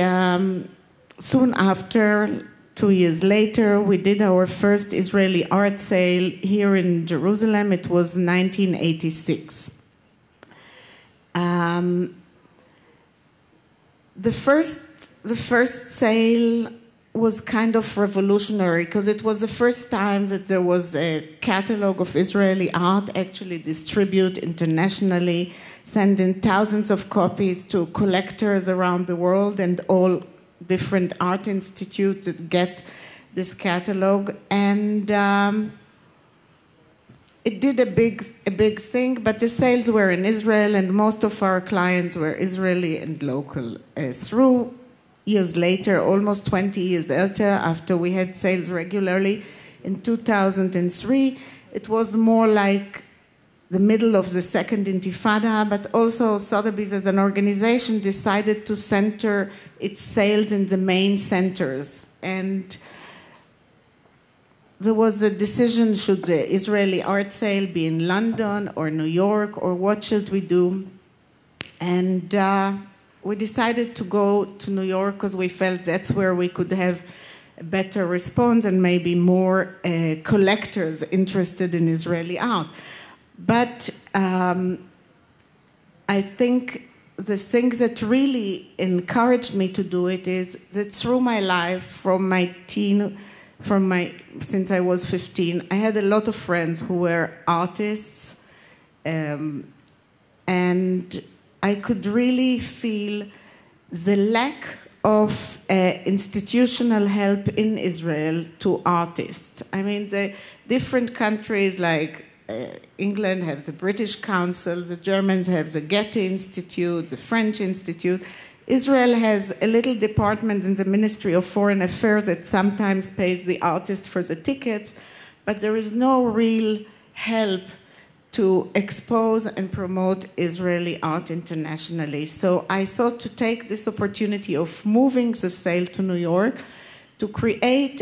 soon after, 2 years later, we did our first Israeli art sale here in Jerusalem. It was 1986. The first sale was kind of revolutionary because it was the first time that there was a catalog of Israeli art actually distributed internationally, sending thousands of copies to collectors around the world and all different art institutes that get this catalog. And it did a big thing, but the sales were in Israel, and most of our clients were Israeli and local. Through years later, almost 20 years later, after we had sales regularly, in 2003, it was more like the middle of the second Intifada, but also Sotheby's as an organization decided to center its sales in the main centers. And there was the decision, should the Israeli art sale be in London or New York, or what should we do? And we decided to go to New York because we felt that's where we could have a better response and maybe more collectors interested in Israeli art. But I think the thing that really encouraged me to do it is that through my life, since I was 15, I had a lot of friends who were artists, and I could really feel the lack of institutional help in Israel to artists. I mean, the different countries like England have the British Council, the Germans have the Goethe Institute, the French Institute. Israel has a little department in the Ministry of Foreign Affairs that sometimes pays the artist for the tickets, but there is no real help to expose and promote Israeli art internationally. So I thought to take this opportunity of moving the sale to New York to create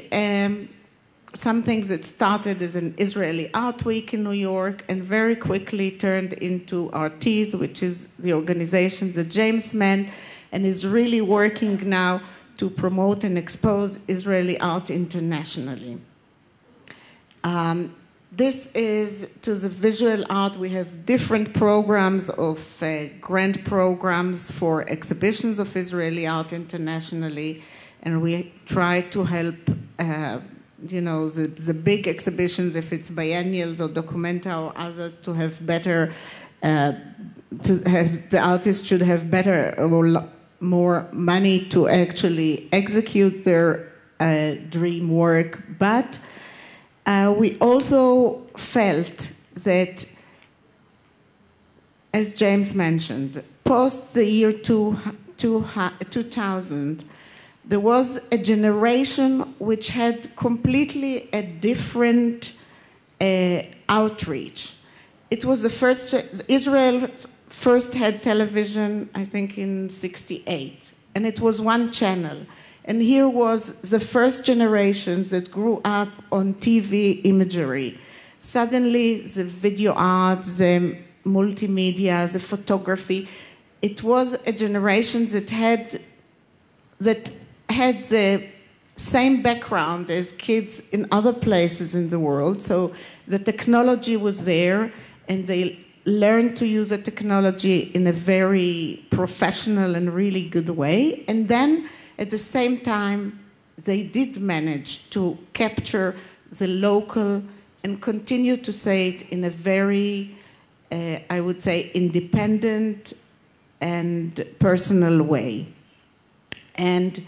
something that started as an Israeli Art Week in New York and very quickly turned into Artiz, which is the organization that James meant, and is really working now to promote and expose Israeli art internationally. This is to the visual art. We have different programs of grant programs for exhibitions of Israeli art internationally, and we try to help the big exhibitions, if it's biennials or documenta or others, to have better, the artists should have better or more money to actually execute their dream work. But we also felt that, as James mentioned, post the year 2000, there was a generation which had completely a different outreach. It was the first, Israel first had television, I think, in 1968, and it was one channel. And here was the first generations that grew up on TV imagery. Suddenly, the video art, the multimedia, the photography, it was a generation that had the same background as kids in other places in the world. So the technology was there, and they learned to use the technology in a very professional and really good way. And then, at the same time, they did manage to capture the local and continue to say it in a very, I would say, independent and personal way. And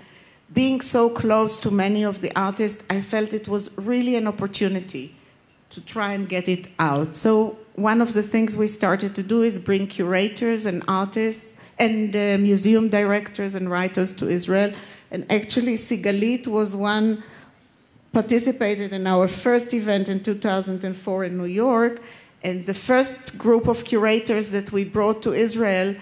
being so close to many of the artists, I felt it was really an opportunity to try and get it out. So one of the things we started to do is bring curators and artists and museum directors and writers to Israel. And actually, Sigalit was one, participated in our first event in 2004 in New York. And the first group of curators that we brought to Israel,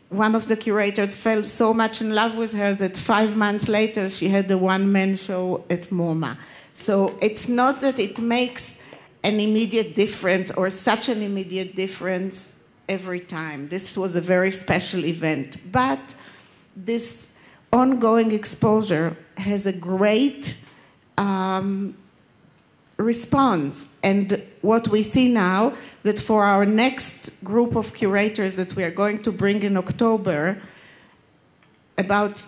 one of the curators fell so much in love with her that 5 months later she had a one-man show at MoMA. So it's not that it makes an immediate difference or such an immediate difference every time. This was a very special event. But this ongoing exposure has a great response. And what we see now, that for our next group of curators that we are going to bring in October, about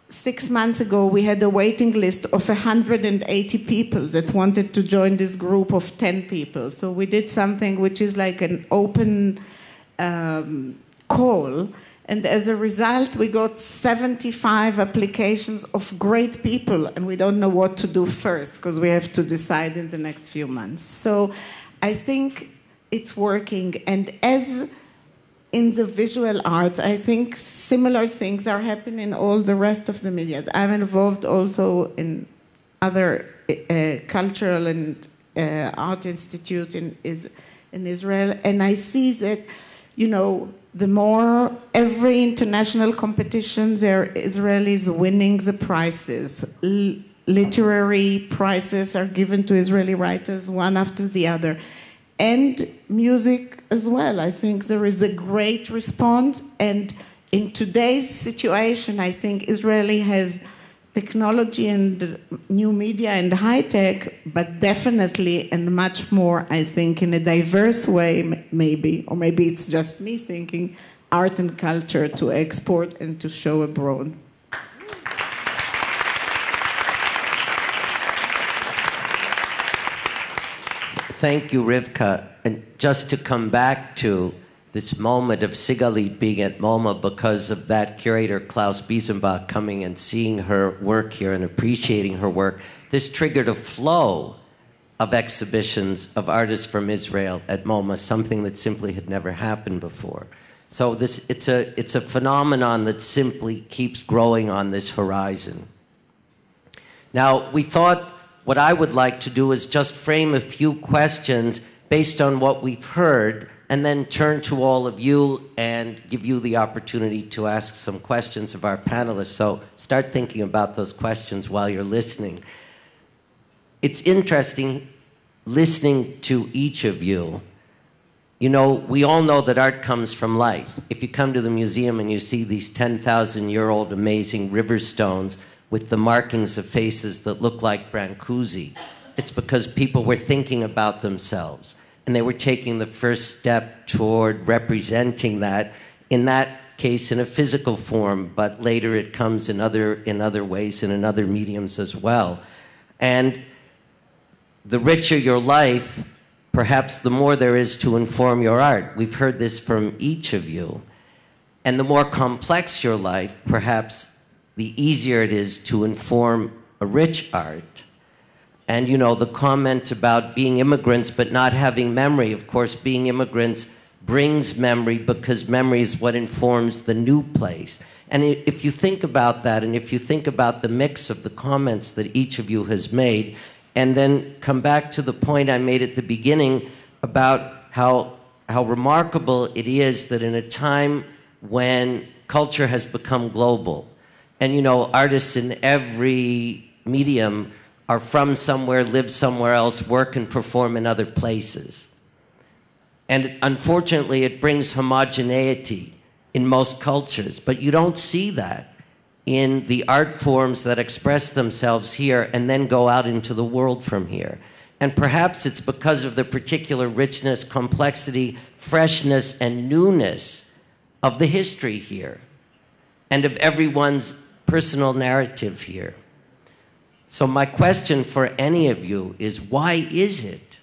6 months ago, we had a waiting list of 180 people that wanted to join this group of 10 people. So we did something which is like an open call. And as a result, we got 75 applications of great people, and we don't know what to do first because we have to decide in the next few months. So I think it's working. And as in the visual arts, I think similar things are happening in all the rest of the media. I'm involved also in other cultural and art institute in Israel, and I see that, you know, the more every international competition, there Israelis winning the prizes. Literary prizes are given to Israeli writers, one after the other. And music as well. I think there is a great response. And in today's situation, I think Israeli has technology and new media and high tech, but definitely and much more, I think, in a diverse way, maybe, or maybe it's just me thinking, art and culture to export and to show abroad. Thank you, Rivka. And just to come back to this moment of Sigalit being at MoMA because of that curator, Klaus Biesenbach, coming and seeing her work here and appreciating her work, this triggered a flow of exhibitions of artists from Israel at MoMA, something that simply had never happened before. So it's a phenomenon that simply keeps growing on this horizon. Now, we thought what I would like to do is just frame a few questions based on what we've heard, and then turn to all of you and give you the opportunity to ask some questions of our panelists. So start thinking about those questions while you're listening. It's interesting listening to each of you. You know, we all know that art comes from life. If you come to the museum and you see these 10,000-year-old amazing river stones with the markings of faces that look like Brancusi, it's because people were thinking about themselves. And they were taking the first step toward representing that, in that case in a physical form, but later it comes in other ways and in other mediums as well. And the richer your life, perhaps the more there is to inform your art. We've heard this from each of you. And the more complex your life, perhaps the easier it is to inform a rich art. And, you know, the comment about being immigrants but not having memory, of course, being immigrants brings memory because memory is what informs the new place. And if you think about that, and if you think about the mix of the comments that each of you has made, and then come back to the point I made at the beginning about how remarkable it is that in a time when culture has become global, and, you know, artists in every medium are from somewhere, live somewhere else, work and perform in other places. And unfortunately, it brings homogeneity in most cultures, but you don't see that in the art forms that express themselves here and then go out into the world from here. And perhaps it's because of the particular richness, complexity, freshness, and newness of the history here and of everyone's personal narrative here. So my question for any of you is, why is it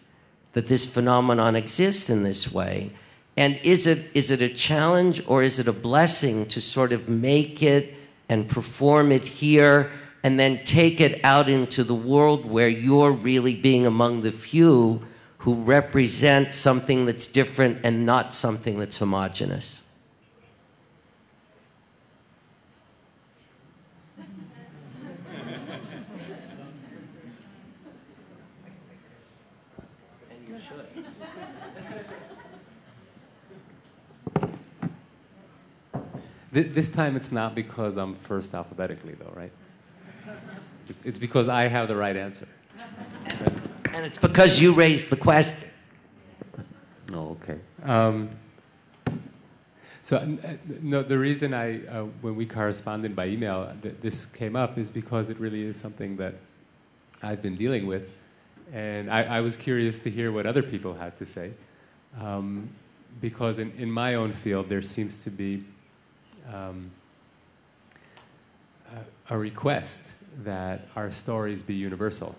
that this phenomenon exists in this way? And is it a challenge or is it a blessing to sort of make it and perform it here and then take it out into the world where you're really being among the few who represent something that's different and not something that's homogeneous? This time it's not because I'm first alphabetically, though, right? It's because I have the right answer. And it's because you raised the question. Oh, okay. So, no, the reason when we corresponded by email, this came up is because it really is something that I've been dealing with. And I was curious to hear what other people had to say. Because in my own field, there seems to be a request that our stories be universal.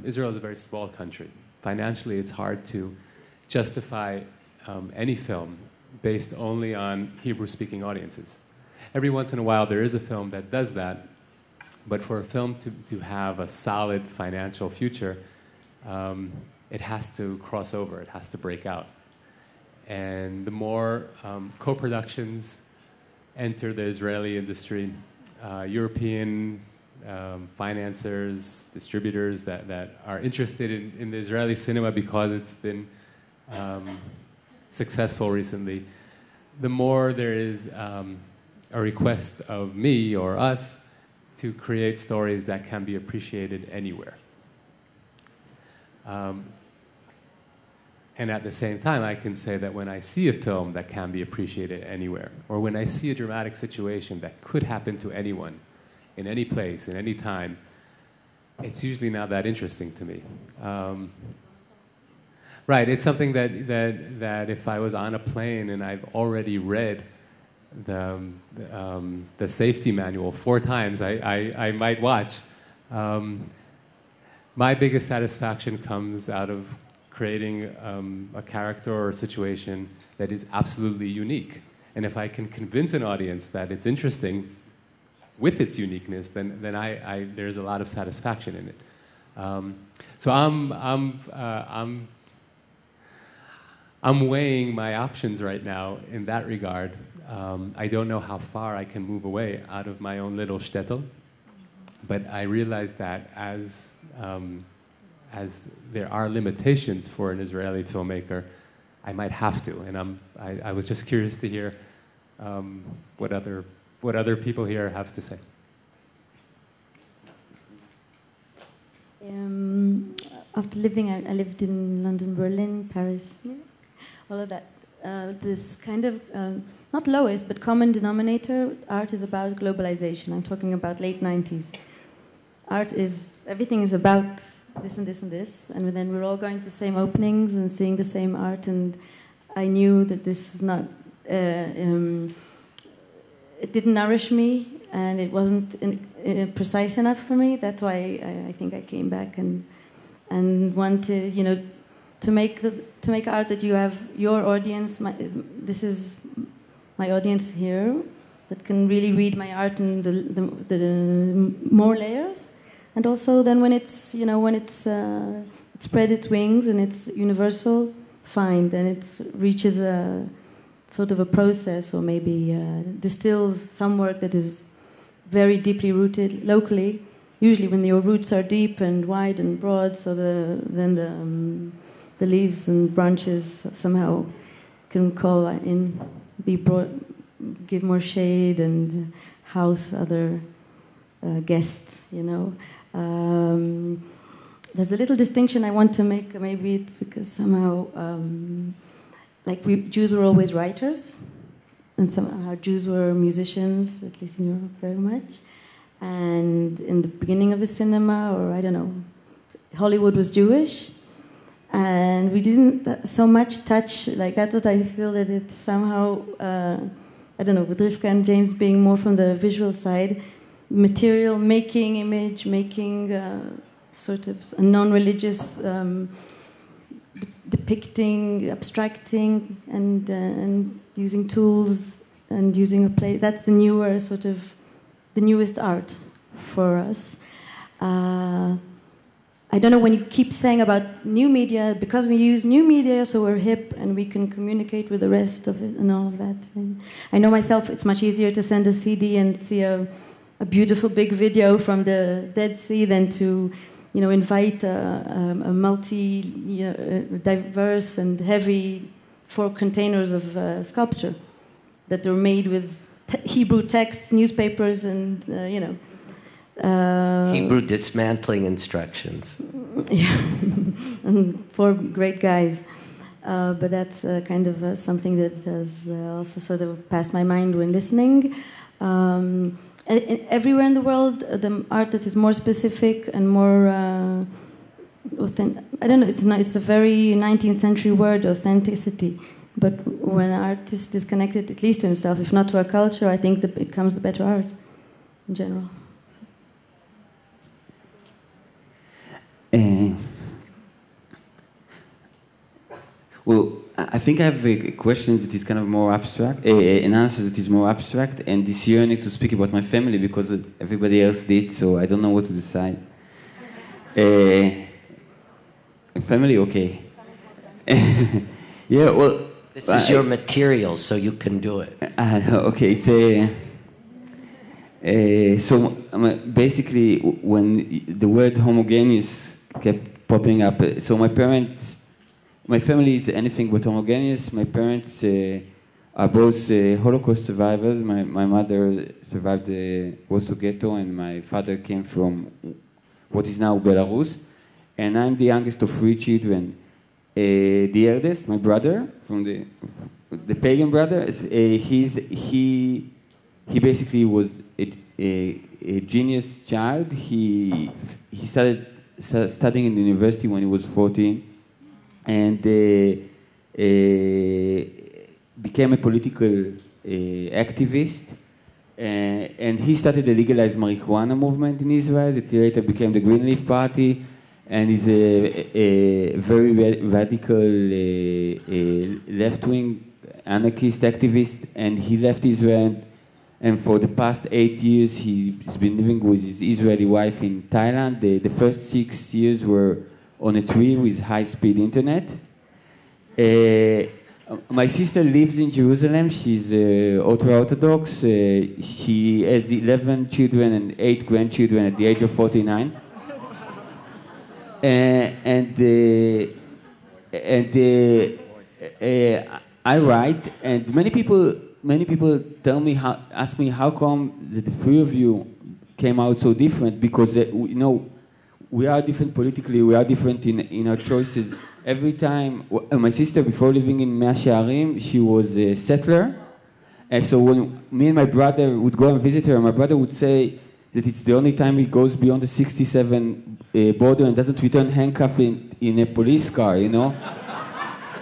Israel is a very small country. Financially, it's hard to justify any film based only on Hebrew-speaking audiences. Every once in a while, there is a film that does that, but for a film to have a solid financial future, it has to cross over, it has to break out. And the more co-productions enter the Israeli industry, European financiers, distributors that are interested in the Israeli cinema because it's been successful recently, the more there is a request of me or us to create stories that can be appreciated anywhere. And at the same time, I can say that when I see a film that can be appreciated anywhere, or when I see a dramatic situation that could happen to anyone, in any place, in any time, it's usually not that interesting to me. Right, it's something that if I was on a plane and I've already read the safety manual 4 times, I might watch. My biggest satisfaction comes out of creating a character or a situation that is absolutely unique. And if I can convince an audience that it's interesting with its uniqueness, then there's a lot of satisfaction in it. So I'm weighing my options right now in that regard. I don't know how far I can move away out of my own little shtetl, but I realize that as there are limitations for an Israeli filmmaker, I might have to. And I was just curious to hear what other people here have to say. After living, I lived in London, Berlin, Paris, all of that. This kind of, not lowest, but common denominator, art is about globalization. I'm talking about late 90s. Everything is about this and this and this, and then we're all going to the same openings and seeing the same art, and I knew that this is not, it didn't nourish me, and it wasn't precise enough for me. That's why I think I came back and wanted, to make art that you have your audience. This is my audience here that can really read my art in the more layers, and also then when it's it spread its wings and it's universal, fine. Then it reaches a sort of a process, or maybe distills some work that is very deeply rooted locally. Usually, when your roots are deep and wide and broad, so then the leaves and branches somehow can call in, be brought, give more shade and house other guests. There's a little distinction I want to make. Maybe it's because somehow, Jews were always writers, and somehow Jews were musicians, at least in Europe, very much. And in the beginning of the cinema, or I don't know, Hollywood was Jewish, and we didn't so much touch. That's what I feel, that it's somehow, I don't know, with Rivka and James being more from the visual side, material making, image making, sort of a non-religious depicting, abstracting, and using tools and using a play. That's the newer sort of, the newest art for us. I don't know, when you keep saying about new media, because we use new media, so we're hip and we can communicate with the rest of it and all of that. And I know myself, it's much easier to send a CD and see a beautiful big video from the Dead Sea than to, invite a diverse and heavy 4 containers of sculpture that are made with Hebrew texts, newspapers, and Hebrew dismantling instructions. Yeah, and 4 great guys. But that's kind of something that has also sort of passed my mind when listening. Everywhere in the world, the art that is more specific and more authentic, I don't know, it's a very 19th century word, authenticity. But when an artist is connected, at least to himself, if not to a culture, I think that it becomes the better art in general. Well, I think I have a question that is kind of more abstract, an answer that is more abstract, and this year I need to speak about my family because everybody else did, so I don't know what to decide. Family, okay. Yeah, well... This is your material, so you can do it. Okay, it's so basically, when the word homogeneous kept popping up, so my family is anything but homogeneous. My parents are both Holocaust survivors. My mother survived the Warsaw Ghetto, and my father came from what is now Belarus. And I'm the youngest of 3 children. The eldest, my brother, from the pagan brother, he basically was a genius child. He started studying in the university when he was 14, and became a political activist. And he started the legalized marijuana movement in Israel. It later became the Greenleaf Party. And he's a very radical left-wing anarchist activist, and he left Israel, and for the past 8 years he's been living with his Israeli wife in Thailand. The first 6 years were on a tree with high-speed internet. My sister lives in Jerusalem. She's ultra-Orthodox. She has 11 children and 8 grandchildren at the age of 49. I write, and many people ask me how come the 3 of you came out so different, because we are different politically, we are different in our choices. Every time, my sister, before living in Mea Shearim, she was a settler, and so when me and my brother would go and visit her, my brother would say that it's the only time he goes beyond the 67 border and doesn't return handcuffed in a police car,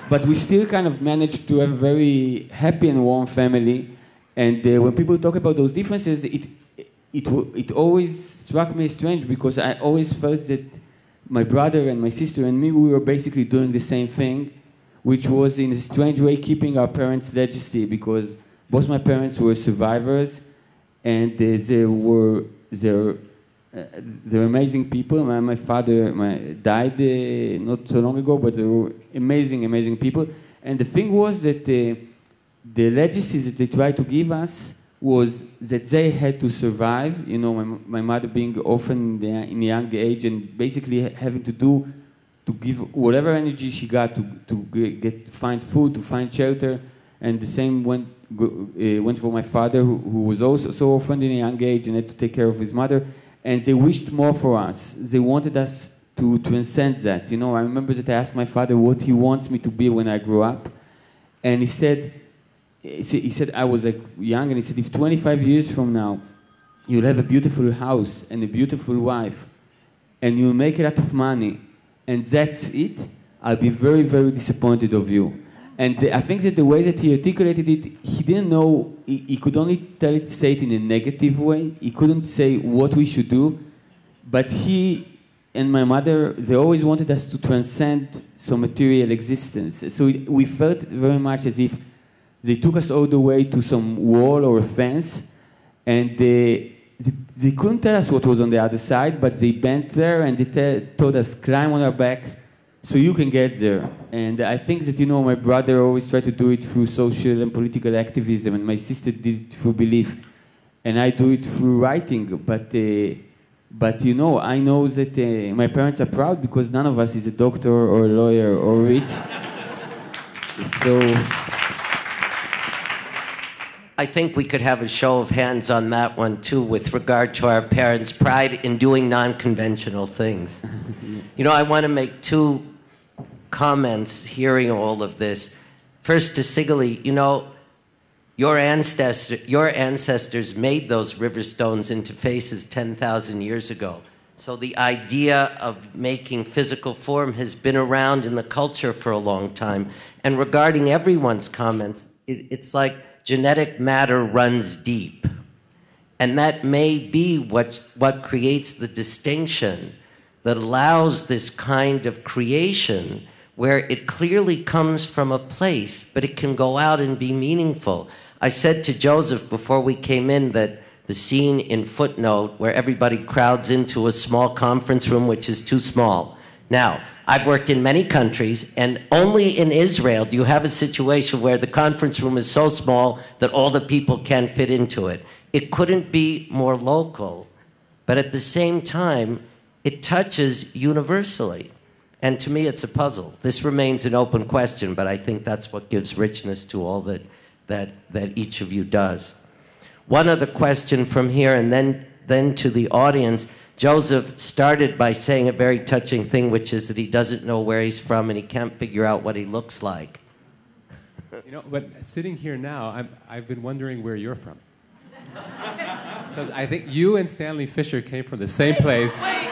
But we still kind of managed to have a very happy and warm family. And when people talk about those differences, it always struck me as strange, because I always felt that my brother and my sister and me, we were basically doing the same thing, which was in a strange way keeping our parents' legacy, because both my parents were survivors, and they're amazing people. My father died not so long ago, but they were amazing people. And the thing was that the legacy that they tried to give us was that they had to survive. My mother being orphaned in a young age and basically having to give whatever energy she got to find food, to find shelter. And the same went for my father, who was also so orphaned in a young age and had to take care of his mother. And they wished more for us. They wanted us to transcend that. I remember that I asked my father what he wants me to be when I grow up. And he said I was young, and he said, if 25 years from now you'll have a beautiful house and a beautiful wife, and you'll make a lot of money, and that's it, I'll be very, very disappointed of you. And I think that the way that he articulated it, he didn't know, he could only say it in a negative way. He couldn't say what we should do. But he and my mother, they always wanted us to transcend some material existence. So we felt very much as if they took us all the way to some wall or a fence, and they couldn't tell us what was on the other side, but they bent there and they told us, climb on our backs, so you can get there. And I think that, my brother always tried to do it through social and political activism, and my sister did it through belief, and I do it through writing. But I know that my parents are proud, because none of us is a doctor or a lawyer or rich. So I think we could have a show of hands on that one, too, with regard to our parents' pride in doing non-conventional things. I want to make 2 comments hearing all of this. First to Sigali, you know, your ancestors made those river stones into faces 10,000 years ago. So the idea of making physical form has been around in the culture for a long time. And regarding everyone's comments, it's like genetic matter runs deep. And that may be what creates the distinction that allows this kind of creation where it clearly comes from a place, but it can go out and be meaningful. I said to Joseph before we came in that the scene in Footnote where everybody crowds into a small conference room, which is too small. Now, I've worked in many countries, and only in Israel do you have a situation where the conference room is so small that all the people can fit into it. It couldn't be more local, but at the same time, it touches universally. And to me, it's a puzzle. This remains an open question, but I think that's what gives richness to all that each of you does. One other question from here, and then to the audience. Joseph started by saying a very touching thing, which is that he doesn't know where he's from and he can't figure out what he looks like. You know, but sitting here now, I've been wondering where you're from. Because I think you and Stanley Fischer came from the same place. Wait.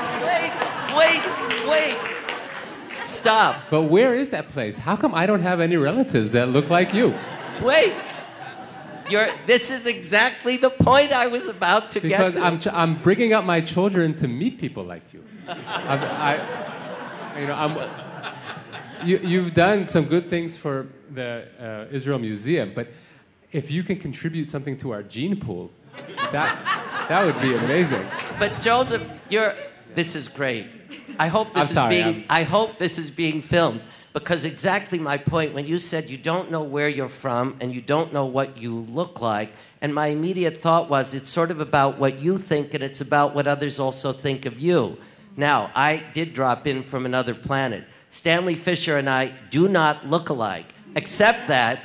Stop. But where is that place? How come I don't have any relatives that look like you? Wait. This is exactly the point I was about to get to. Because I'm bringing up my children to meet people like you. You've done some good things for the Israel Museum, but if you can contribute something to our gene pool, that would be amazing. But Joseph, this is great. I hope this is being filmed, because exactly my point when you said you don't know where you're from and you don't know what you look like, and my immediate thought was it's sort of about what you think and it's about what others also think of you. Now, I did drop in from another planet. Stanley Fischer and I do not look alike, except that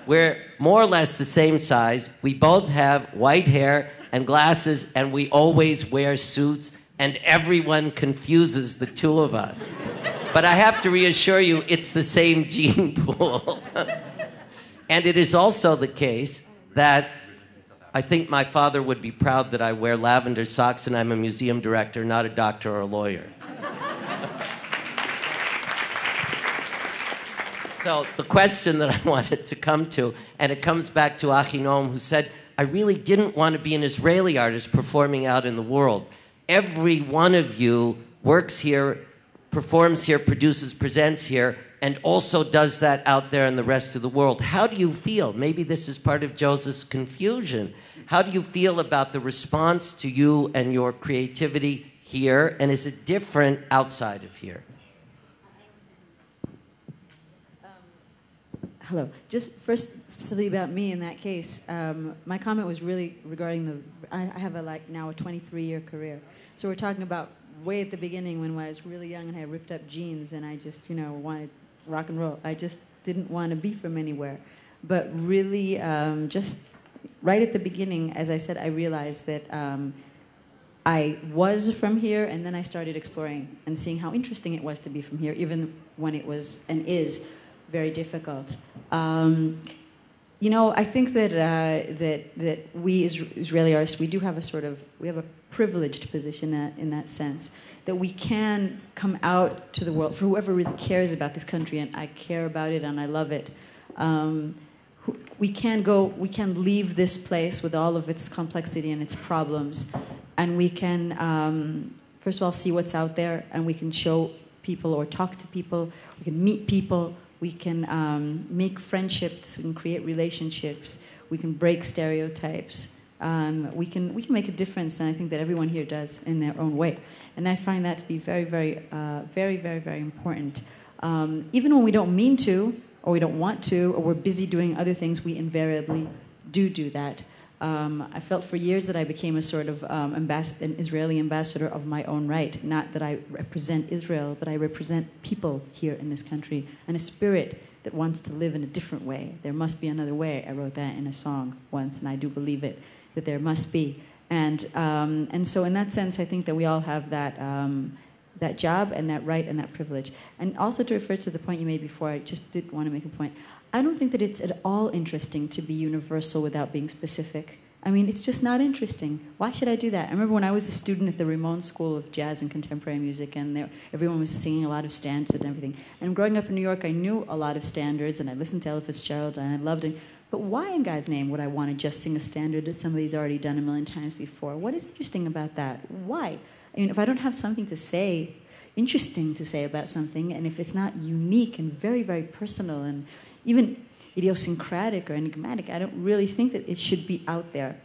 we're more or less the same size. We both have white hair and glasses, and we always wear suits, and everyone confuses the two of us. But I have to reassure you, it's the same gene pool. And it is also the case that I think my father would be proud that I wear lavender socks and I'm a museum director, not a doctor or a lawyer. So the question that I wanted to come to, and it comes back to Achinoam, who said, I really didn't want to be an Israeli artist performing out in the world. Every one of you works here, performs here, produces, presents here, and also does that out there in the rest of the world. How do you feel? Maybe this is part of Joseph's confusion. How do you feel about the response to you and your creativity here, and is it different outside of here? Hello. Just first, specifically about me in that case, my comment was really regarding I have now a 23-year career. So we're talking about way at the beginning when I was really young and I had ripped up jeans and I just, wanted rock and roll. I just didn't want to be from anywhere. But really, just right at the beginning, as I said, I realized that I was from here, and then I started exploring and seeing how interesting it was to be from here, even when it was and is very difficult. I think that we Israeli artists, we do have we have a privileged position in that sense, that we can come out to the world for whoever really cares about this country, and I care about it and I love it. We can leave this place with all of its complexity and its problems, and we can first of all see what's out there, and we can show people or talk to people, we can meet people, we can make friendships, we can create relationships, we can break stereotypes, we can make a difference, and I think that everyone here does in their own way. And I find that to be very, very, very, very, very important. Even when we don't mean to, or we don't want to, or we're busy doing other things, we invariably do that. I felt for years that I became a sort of an Israeli ambassador of my own right. Not that I represent Israel, but I represent people here in this country, and a spirit that wants to live in a different way. There must be another way. I wrote that in a song once, and I do believe it, that there must be. And so in that sense, I think that we all have that that job and that right and that privilege. And also to refer to the point you made before, I just did want to make a point. I don't think that it's at all interesting to be universal without being specific. I mean, it's just not interesting. Why should I do that? I remember when I was a student at the Ramon School of Jazz and Contemporary Music, and everyone was singing a lot of standards and everything. And growing up in New York, I knew a lot of standards, and I listened to Ella Fitzgerald, and I loved it. But why in God's name would I want to just sing a standard that somebody's already done a million times before? What is interesting about that? Why? I mean, if I don't have something to say, interesting to say about something, and if it's not unique and very, very personal and even idiosyncratic or enigmatic, I don't really think that it should be out there.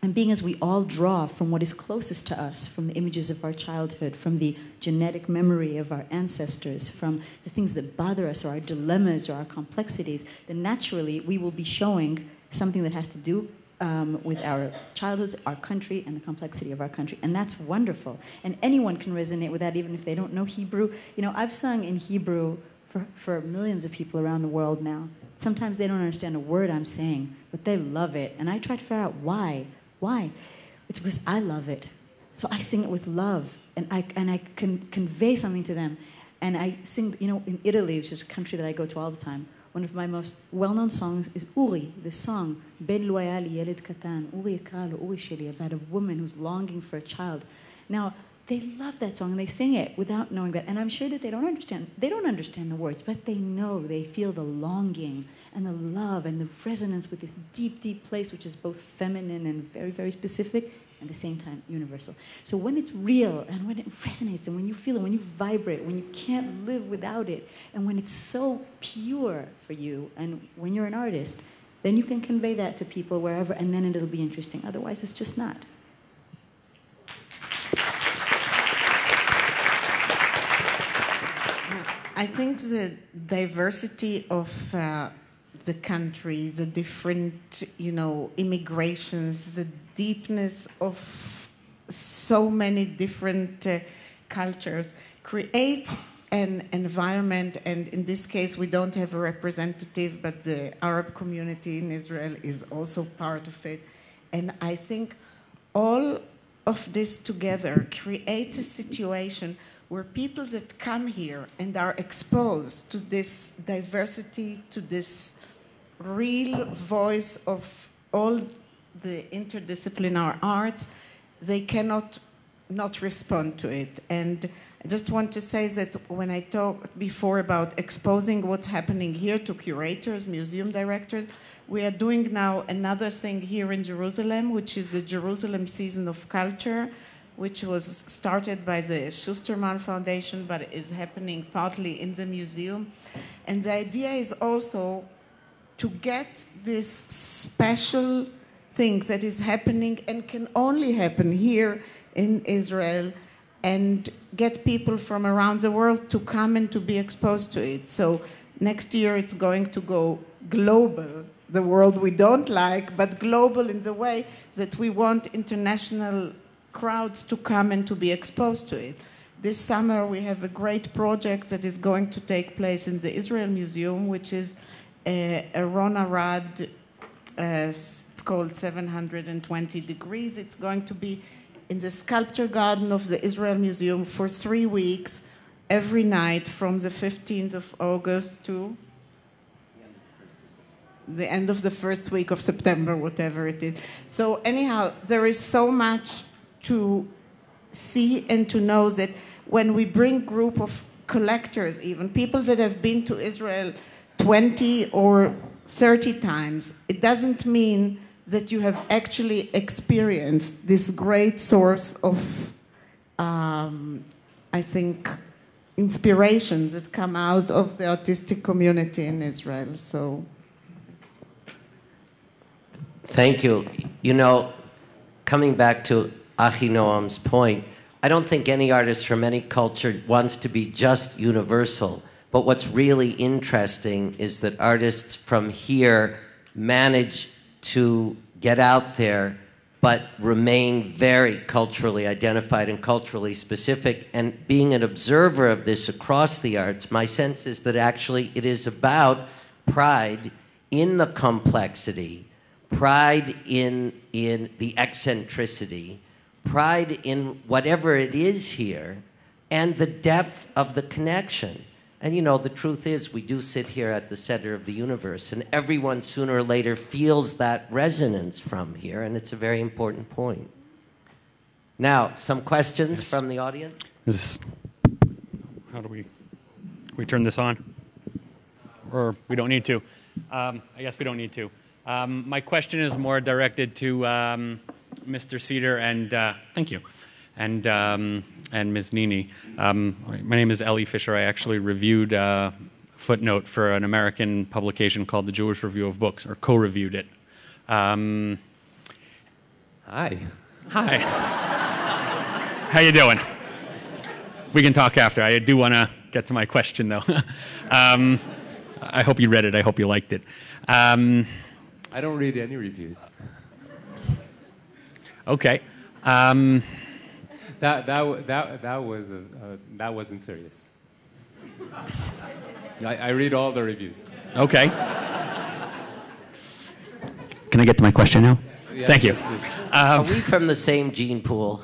And being as we all draw from what is closest to us, from the images of our childhood, from the genetic memory of our ancestors, from the things that bother us or our dilemmas or our complexities, then naturally we will be showing something that has to do with our childhoods, our country, and the complexity of our country. And that's wonderful. And anyone can resonate with that even if they don't know Hebrew. You know, I've sung in Hebrew for millions of people around the world now. Sometimes they don't understand a word I'm saying, but they love it. And I try to figure out why. Why? It's because I love it. So I sing it with love, and I can convey something to them. And I sing, you know, in Italy, which is a country that I go to all the time, one of my most well-known songs is Uri, the song, Ben lo היה לי ילד קטן, Uri יקרא לו Uri sheli, about a woman who's longing for a child. Now, they love that song, and they sing it without knowing that. And I'm sure that they don't understand the words, but they know, they feel the longing and the love and the resonance with this deep, deep place, which is both feminine and very, very specific, and at the same time universal. So when it's real, and when it resonates, and when you feel it, when you vibrate, when you can't live without it, and when it's so pure for you, and when you're an artist, then you can convey that to people wherever, and then it'll be interesting. Otherwise, it's just not. I think the diversity of the country, the different, you know, immigrations, the deepness of so many different cultures creates an environment, and in this case we don't have a representative, but the Arab community in Israel is also part of it. And I think all of this together creates a situation where people that come here and are exposed to this diversity, to this real voice of all the interdisciplinary arts, they cannot not respond to it. And I just want to say that when I talked before about exposing what's happening here to curators, museum directors, we are doing now another thing here in Jerusalem, which is the Jerusalem Season of Culture, which was started by the Schusterman Foundation, but is happening partly in the museum. And the idea is also to get this special things that is happening and can only happen here in Israel, and get people from around the world to come and to be exposed to it. So next year it's going to go global, the world we don't like, but global in the way that we want international crowds to come and to be exposed to it. This summer we have a great project that is going to take place in the Israel Museum, which is a Ron Arad, it's called 720 Degrees. It's going to be in the sculpture garden of the Israel Museum for 3 weeks, every night from the 15th of August to the end of the first week of September, whatever it is. So anyhow, there is so much to see and to know that when we bring group of collectors, even people that have been to Israel 20 or 30 times, it doesn't mean that you have actually experienced this great source of, I think, inspirations that come out of the artistic community in Israel. So, thank you. You know, coming back to Ahinoam's point, I don't think any artist from any culture wants to be just universal. But what's really interesting is that artists from here manage to get out there but remain very culturally identified and culturally specific. And being an observer of this across the arts, my sense is that actually it is about pride in the complexity, pride in the eccentricity, pride in whatever it is here and the depth of the connection. And you know, the truth is, we do sit here at the center of the universe, and everyone sooner or later feels that resonance from here, and it's a very important point. Now, some questions from the audience? How do we turn this on? Or we don't need to? I guess we don't need to. My question is more directed to Mr. Cedar and thank you, and Ms. Nini. My name is Ellie Fisher. I actually reviewed a footnote for an American publication called the Jewish Review of Books, or co-reviewed it. Hi. Hi. How you doing? We can talk after. I do want to get to my question, though. I hope you read it. I hope you liked it. I don't read any reviews. Okay. That wasn't serious. I read all the reviews. Okay. Can I get to my question now? Yes, Thank you. yes, Are we from the same gene pool?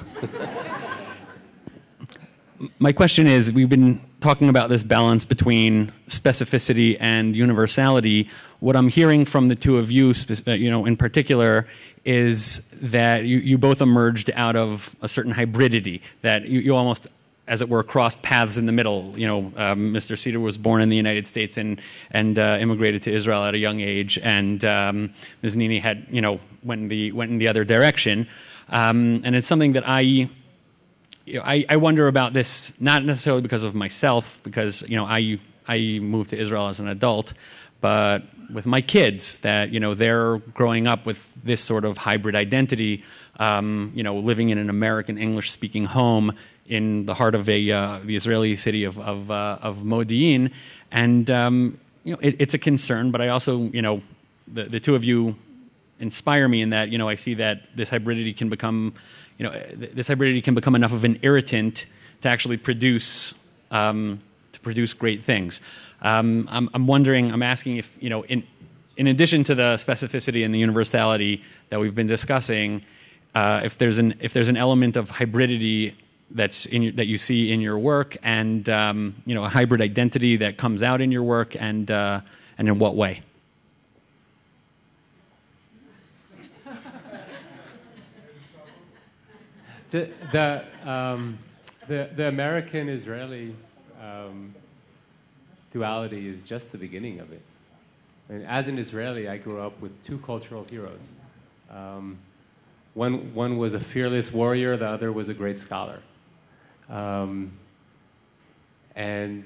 My question is, we've been talking about this balance between specificity and universality. What I'm hearing from the two of you, in particular, is that you both emerged out of a certain hybridity, that you almost, as it were, crossed paths in the middle. Mr. Cedar was born in the United States and immigrated to Israel at a young age, and Ms. Nini had, went in the other direction. And it's something that I wonder about this, not necessarily because of myself, because I moved to Israel as an adult, but with my kids, that they're growing up with this sort of hybrid identity, living in an American English-speaking home in the heart of the Israeli city of Modi'in, and it's a concern. But I also, the two of you inspire me in that I see that this hybridity can become. This hybridity can become enough of an irritant to actually produce great things. I'm wondering, I'm asking if, in addition to the specificity and the universality that we've been discussing, if there's an element of hybridity that you see in your work, and a hybrid identity that comes out in your work, and in what way? The American-Israeli duality is just the beginning of it. And as an Israeli, I grew up with two cultural heroes. One was a fearless warrior, the other was a great scholar. And I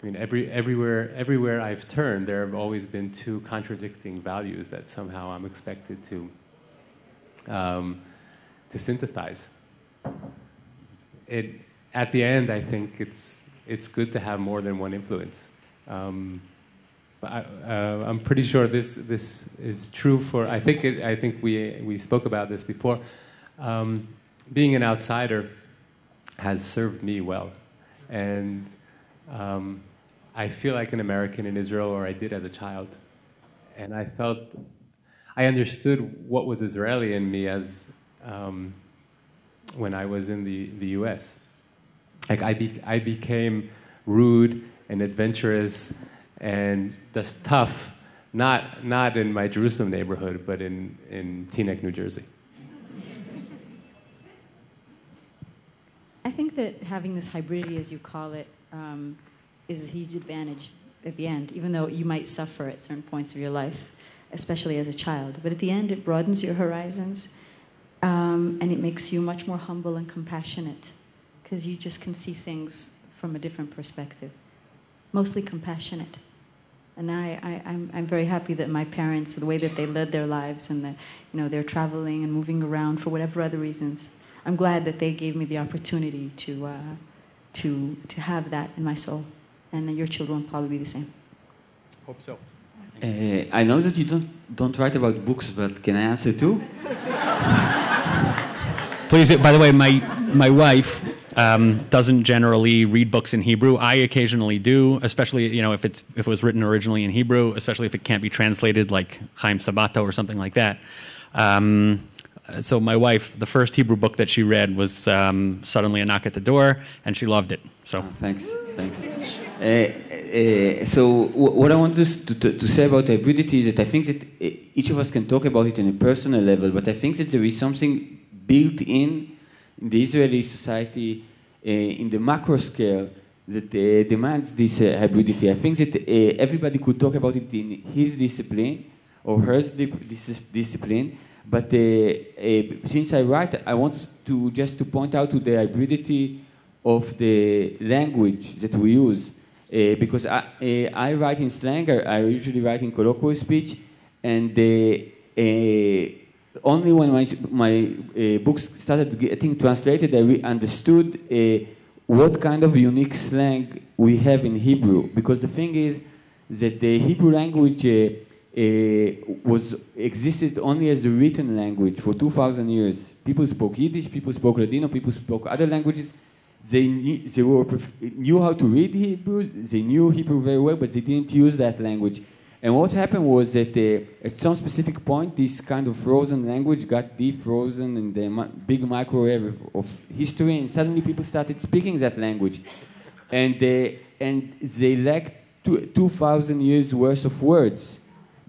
mean, everywhere I've turned, there have always been two contradicting values that somehow I'm expected to synthesize. At the end, I think it's good to have more than one influence. But I'm pretty sure this is true for. I think we spoke about this before. Being an outsider has served me well, and I feel like an American in Israel, or I did as a child, and I understood what was Israeli in me as. When I was in the U.S., like I became rude and adventurous and just tough, not in my Jerusalem neighborhood, but in Teaneck, New Jersey. I think that having this hybridity, as you call it, is a huge advantage at the end, even though you might suffer at certain points of your life, especially as a child. But at the end, it broadens your horizons. And it makes you much more humble and compassionate, because you just can see things from a different perspective. Mostly compassionate. And I'm very happy that my parents, the way that they led their lives, and that they're traveling and moving around for whatever other reasons, I'm glad that they gave me the opportunity to have that in my soul. And your children will probably be the same. Hope so. I know that you don't write about books, but can I answer too? Please. By the way, my wife doesn't generally read books in Hebrew. I occasionally do, especially if it was written originally in Hebrew, especially if it can't be translated, like Chaim Sabato or something like that. so my wife, the first Hebrew book that she read was Suddenly a Knock at the Door, and she loved it. So Thanks. So what I want to say about hybridity is that I think that each of us can talk about it on a personal level, but I think that there is something built in the Israeli society in the macro scale that demands this hybridity. I think that everybody could talk about it in his discipline or her discipline, but since I write, I want to just to point out to the hybridity of the language that we use. Because I write in slang, I usually write in colloquial speech, and only when my books started getting translated, I understood what kind of unique slang we have in Hebrew. Because the thing is that the Hebrew language existed only as a written language for 2,000 years. People spoke Yiddish, people spoke Ladino, people spoke other languages. They knew how to read Hebrew, they knew Hebrew very well, but they didn't use that language. And what happened was that at some specific point, this kind of frozen language got defrozen in the big microwave of history, and suddenly people started speaking that language. And they lacked 2,000 years worth of words.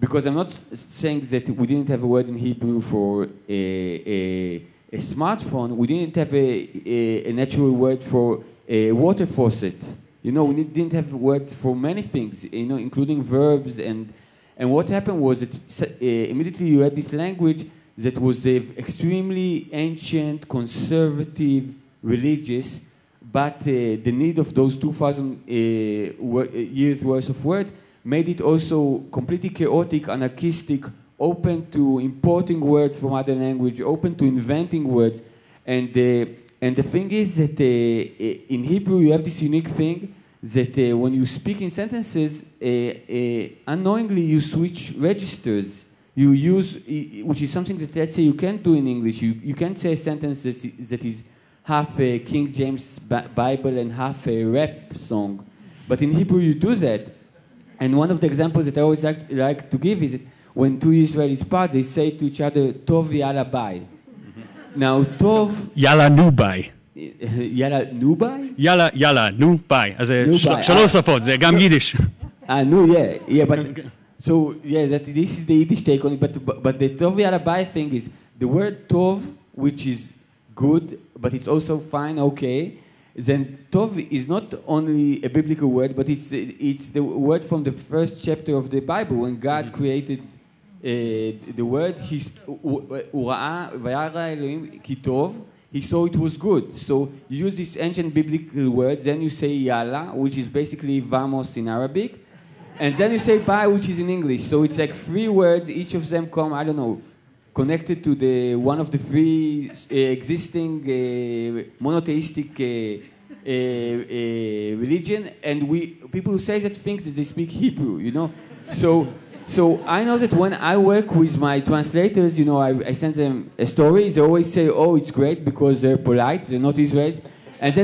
Because I'm not saying that we didn't have a word in Hebrew for a smartphone, we didn't have a natural word for a water faucet. You know, we didn't have words for many things, you know, including verbs. And what happened was that immediately you had this language that was extremely ancient, conservative, religious, but the need of those 2,000 years worth of word made it also completely chaotic, anarchistic, open to importing words from other language, open to inventing words. And the thing is that in Hebrew you have this unique thing that when you speak in sentences, unknowingly you switch registers. You use, which is something that, let's say, you can't do in English. You can't say a sentence that is half a King James Bible and half a rap song. But in Hebrew you do that. And one of the examples that I always like to give is that when two Israelis part, they say to each other, Tov yalla bye. Now, Tov... Yalla nu bai. Yalla nu bye? Yalla nu bai. אז זה שלוש שפות, זה גם יידיש. No, yeah, but... So, yeah, this is the Yiddish take on it, but the Tov yalla bye thing is, the word Tov, which is good, but it's also fine, okay, then Tov is not only a biblical word, but it's the word from the first chapter of the Bible, when God created the word, he saw it was good. So you use this ancient biblical word, then you say yalla, which is basically vamos in Arabic, and then you say bye, which is in English. So it's like three words, each of them come, I don't know, connected to one of the three existing monotheistic religion, and people who say that think that they speak Hebrew, you know. So I know that when I work with my translators, you know, I send them a story. They always say, "Oh, it's great," because they're polite, they're not Israelis, and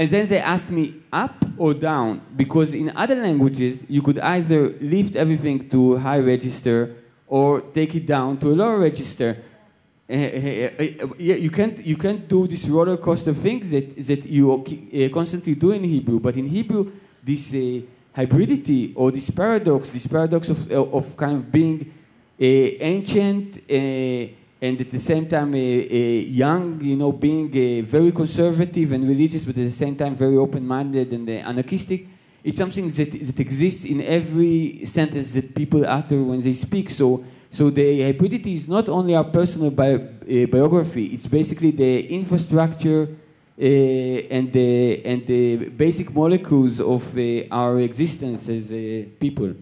then they ask me up or down, because in other languages you could either lift everything to high register or take it down to a lower register. You can't do this roller coaster thing that you constantly do in Hebrew. But in Hebrew, this hybridity or this paradox of kind of being ancient and at the same time young, you know, being very conservative and religious, but at the same time very open-minded and anarchistic. It's something that exists in every sentence that people utter when they speak. So the hybridity is not only our personal biography, it's basically the infrastructure and the basic molecules of our existence as people.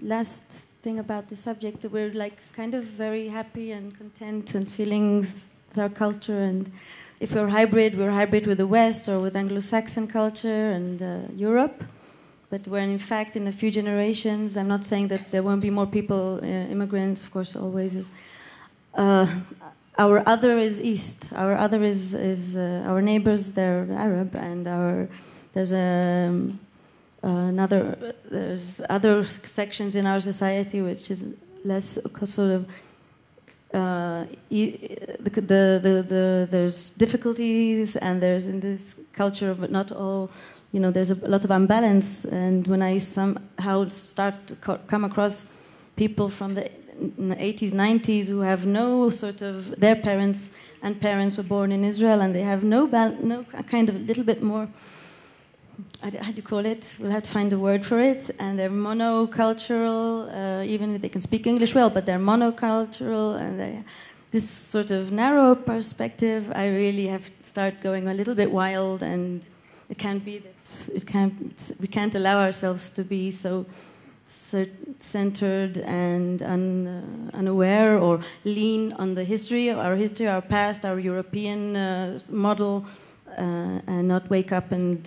Last thing about the subject, that we're like kind of very happy and content and feeling with our culture, and if we're hybrid with the West or with Anglo-Saxon culture and Europe. But when in fact in a few generations, I'm not saying that there won't be more people, immigrants, of course, always is. Our other is East. Our other is our neighbors. They're Arab, and there's other sections in our society which is less sort of there's difficulties, and there's in this culture of not all, there's a lot of imbalance. And when I somehow start to come across people from the 80s, 90s who have no sort of, their parents and parents were born in Israel, and they have no kind of little bit more, how do you call it? We'll have to find a word for it. And they're monocultural, even if they can speak English well, but they're monocultural, and this sort of narrow perspective, I really have to start going a little bit wild, and it can't be that we can't allow ourselves to be so centered and unaware, or lean on the history, our past, our European model, and not wake up and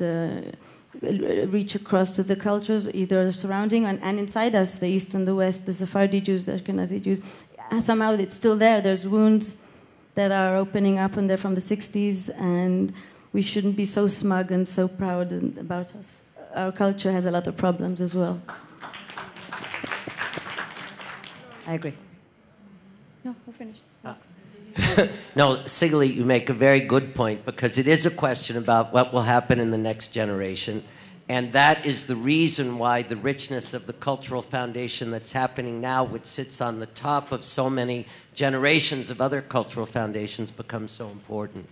reach across to the cultures, either surrounding and inside us, the East and the West, the Sephardi Jews, the Ashkenazi Jews. And somehow it's still there. There's wounds that are opening up, and they're from the 60s, and we shouldn't be so smug and so proud about us. Our culture has a lot of problems as well. I agree. No, we're finished. No, Sigali, you make a very good point, because it is a question about what will happen in the next generation. And that is the reason why the richness of the cultural foundation that's happening now, which sits on the top of so many generations of other cultural foundations, becomes so important.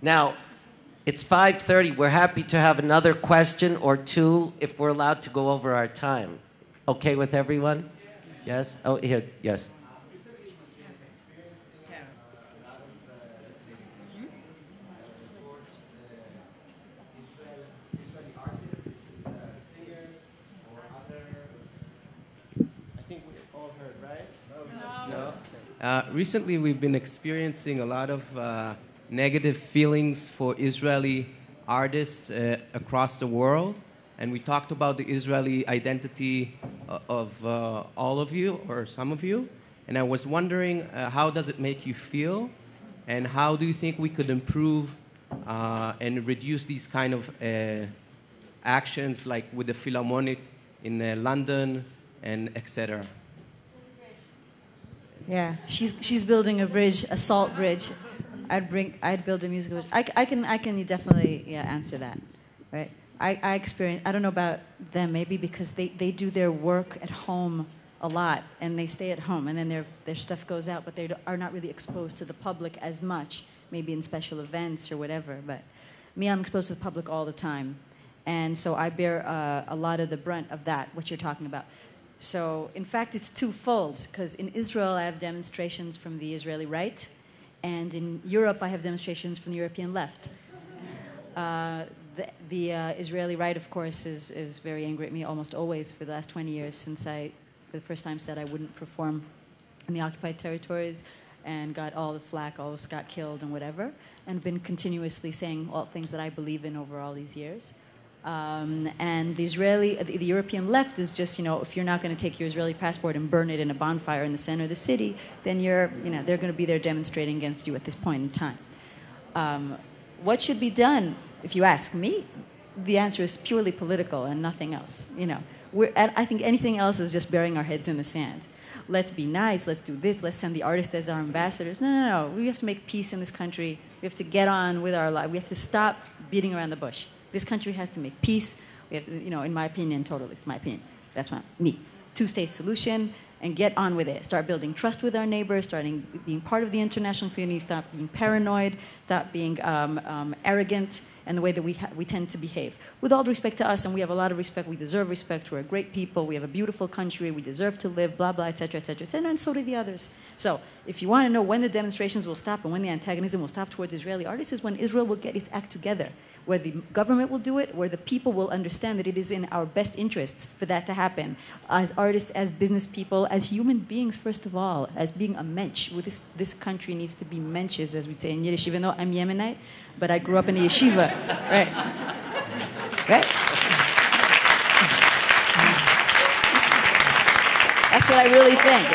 Now, it's 5:30. We're happy to have another question or two if we're allowed to go over our time. Okay with everyone? Yes? Oh, here, yes. Recently, we've been experiencing a lot of negative feelings for Israeli artists across the world. And we talked about the Israeli identity of all of you, or some of you. And I was wondering, how does it make you feel? And how do you think we could improve and reduce these kind of actions, like with the Philharmonic in London, and etc.? Yeah, she's building a bridge, a salt bridge. I'd build a musical bridge. I can definitely answer that, right? I experience, I don't know about them, maybe because they do their work at home a lot, and they stay at home, and then their stuff goes out, but they are not really exposed to the public as much, maybe in special events or whatever. But me, I'm exposed to the public all the time, and so I bear a lot of the brunt of that, what you're talking about. So, in fact, it's twofold, because in Israel I have demonstrations from the Israeli right, and in Europe I have demonstrations from the European left. The Israeli right, of course, is very angry at me almost always for the last 20 years, since I, for the first time, said I wouldn't perform in the occupied territories, and got all the flack, almost got killed and whatever, and been continuously saying all things that I believe in over all these years. And the European left is just, if you're not going to take your Israeli passport and burn it in a bonfire in the center of the city, then they're going to be there demonstrating against you at this point in time. What should be done, if you ask me? The answer is purely political and nothing else. I think anything else is just burying our heads in the sand. Let's be nice. Let's do this. Let's send the artists as our ambassadors. No. We have to make peace in this country. We have to get on with our life. We have to stop beating around the bush. This country has to make peace. We have to, in my opinion, totally, it's my opinion. That's me. Two-state solution, and get on with it. Start building trust with our neighbors, starting being part of the international community, stop being paranoid, stop being arrogant, and the way that we tend to behave. With all due respect to us, and we have a lot of respect, we deserve respect, we're a great people, we have a beautiful country, we deserve to live, blah, blah, etc., etc., etc., and so do the others. So if you want to know when the demonstrations will stop and when the antagonism will stop towards Israeli artists, is when Israel will get its act together, where the government will do it, where the people will understand that it is in our best interests for that to happen. As artists, as business people, as human beings, first of all, as being a mensch. This country needs to be mensches, as we say in Yiddish, even though I'm Yemenite, but I grew up in a yeshiva, right? Right? That's what I really think.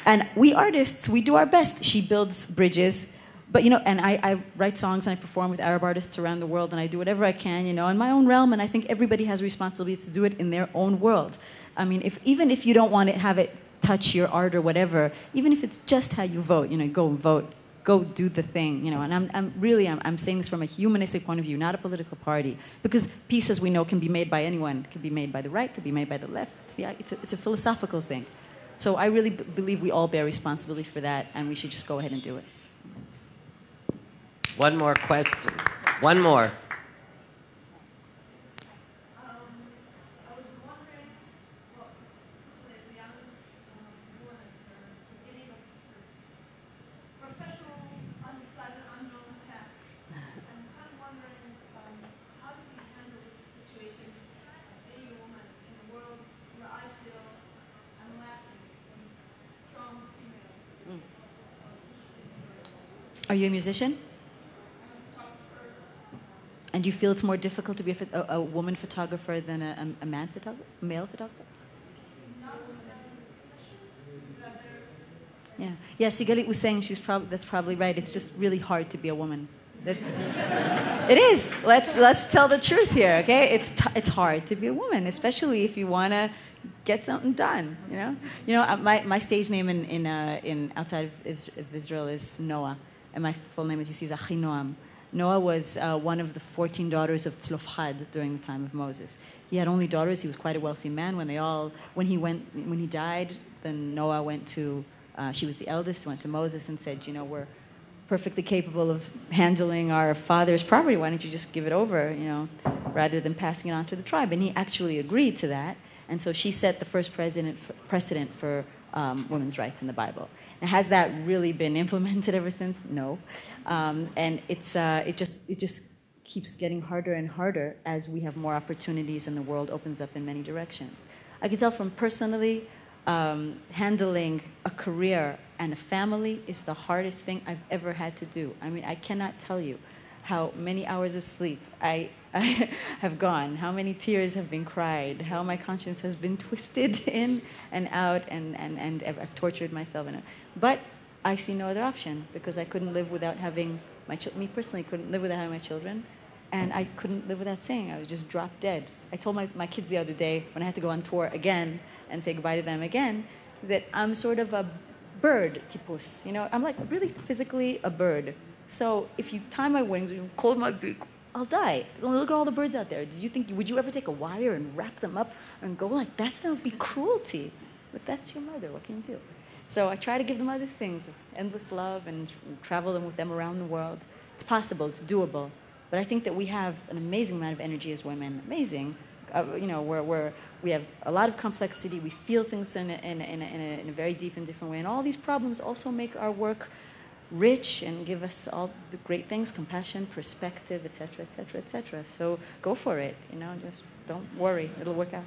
And we artists, we do our best. She builds bridges, But, and I write songs and I perform with Arab artists around the world and I do whatever I can, in my own realm, and I think everybody has a responsibility to do it in their own world. I mean, even if you don't want to have it touch your art or whatever, even if it's just how you vote, go and vote, go do the thing, and I'm saying this from a humanistic point of view, not a political party, because peace, as we know, can be made by anyone. It can be made by the right, it can be made by the left. It's a philosophical thing. So I really believe we all bear responsibility for that, and we should just go ahead and do it. One more question. One more. Are you a musician? And do you feel it's more difficult to be a woman photographer than a male photographer? Yeah. Sigalit was saying that's probably right. It's just really hard to be a woman. It is. Let's tell the truth here, okay? It's hard to be a woman, especially if you want to get something done. My stage name in outside of Israel is Noah, and my full name, as you see, is Achinoam. Noah was one of the 14 daughters of Tzlofchad during the time of Moses. He had only daughters. He was quite a wealthy man. When he died, then Noah went to. She was the eldest. Went to Moses and said, we're perfectly capable of handling our father's property. Why don't you just give it over, rather than passing it on to the tribe? And he actually agreed to that. And so she set the first precedent for women's rights in the Bible. Now, has that really been implemented ever since? No. And it just keeps getting harder and harder as we have more opportunities and the world opens up in many directions. I can tell from personally, handling a career and a family is the hardest thing I've ever had to do. I mean, I cannot tell you how many hours of sleep I have gone, how many tears have been cried, how my conscience has been twisted in and out, and I've tortured myself. But I see no other option, because I couldn't live without having me personally couldn't live without having my children, and I couldn't live without singing. I would just drop dead. I told my kids the other day, when I had to go on tour again and say goodbye to them again, that I'm sort of a bird tipus. I'm like really physically a bird. So if you tie my wings or you close my beak, I'll die. Look at all the birds out there. Would you ever take a wire and wrap them up and go like that? That would be cruelty. But that's your mother. What can you do? So I try to give them other things, endless love, and travel them with them around the world. It's possible. It's doable. But I think that we have an amazing amount of energy as women. Amazing. We have a lot of complexity. We feel things in a very deep and different way. And all these problems also make our work rich and give us all the great things: compassion, perspective, etc., etc., etc. So go for it. Just don't worry. It'll work out.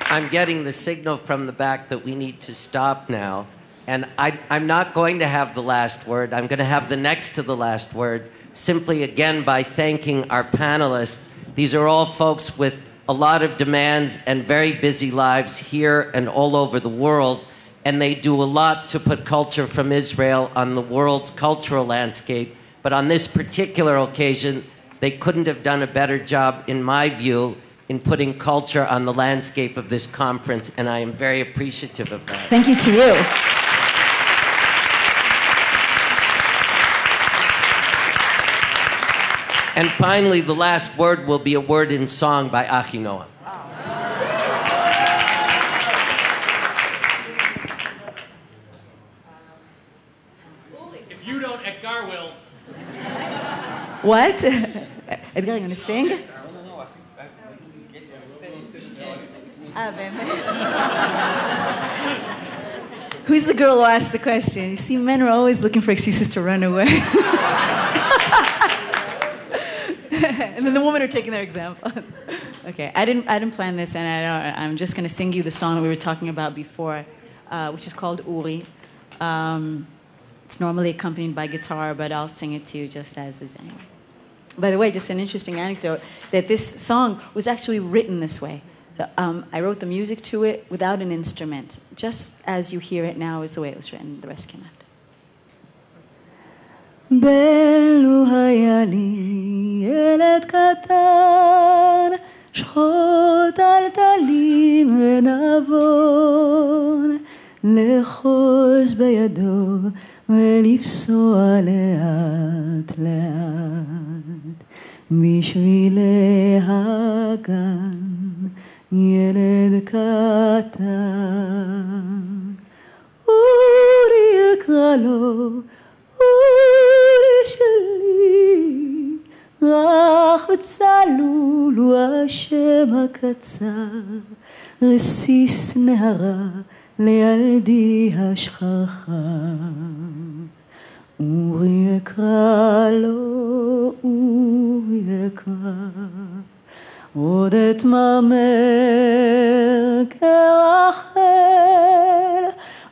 I'm getting the signal from the back that we need to stop now. And I'm not going to have the last word. I'm going to have the next to the last word, simply again by thanking our panelists. These are all folks with a lot of demands and very busy lives here and all over the world, and they do a lot to put culture from Israel on the world's cultural landscape. But on this particular occasion, they couldn't have done a better job, in my view, in putting culture on the landscape of this conference, and I am very appreciative of that. Thank you to you. And finally, the last word will be a word in song by Achinoam. If you don't, Edgar will. What? Edgar, you going to sing? Who's the girl who asked the question? You see, men are always looking for excuses to run away. And then the women are taking their example. Okay, I didn't plan this, and I'm just going to sing you the song we were talking about before, which is called Uri. It's normally accompanied by guitar, but I'll sing it to you just as is anyway. By the way, just an interesting anecdote, that this song was actually written this way. So I wrote the music to it without an instrument. Just as you hear it now is the way it was written. The rest came after. בלו היה לי ילד קטן, שחוט על טלים ונבון, לחוז בידו ולפסוע לאט לאט בשבילי הגן, ילד קטן. אורי יקרא לו, אורי שלי, רך וצלול הוא השם הקצר, רסיס נהרה לילדי השכחה. אורי יקרא לו, אורי יקרא, עוד אתמרמר כרחל,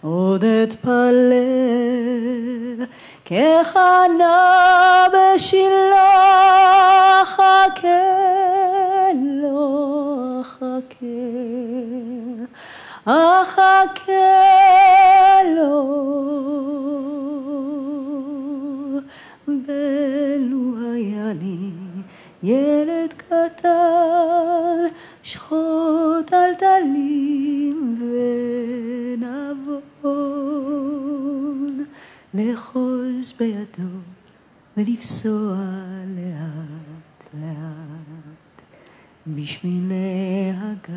עוד אתפלל כחנה בשילה, אחכה לו, אחכה לו. ולו היה לי ילד קטן, שחוט על טלים ונבון, לאחוז בידו ולפסוע לאט לאט בשבילי הגן.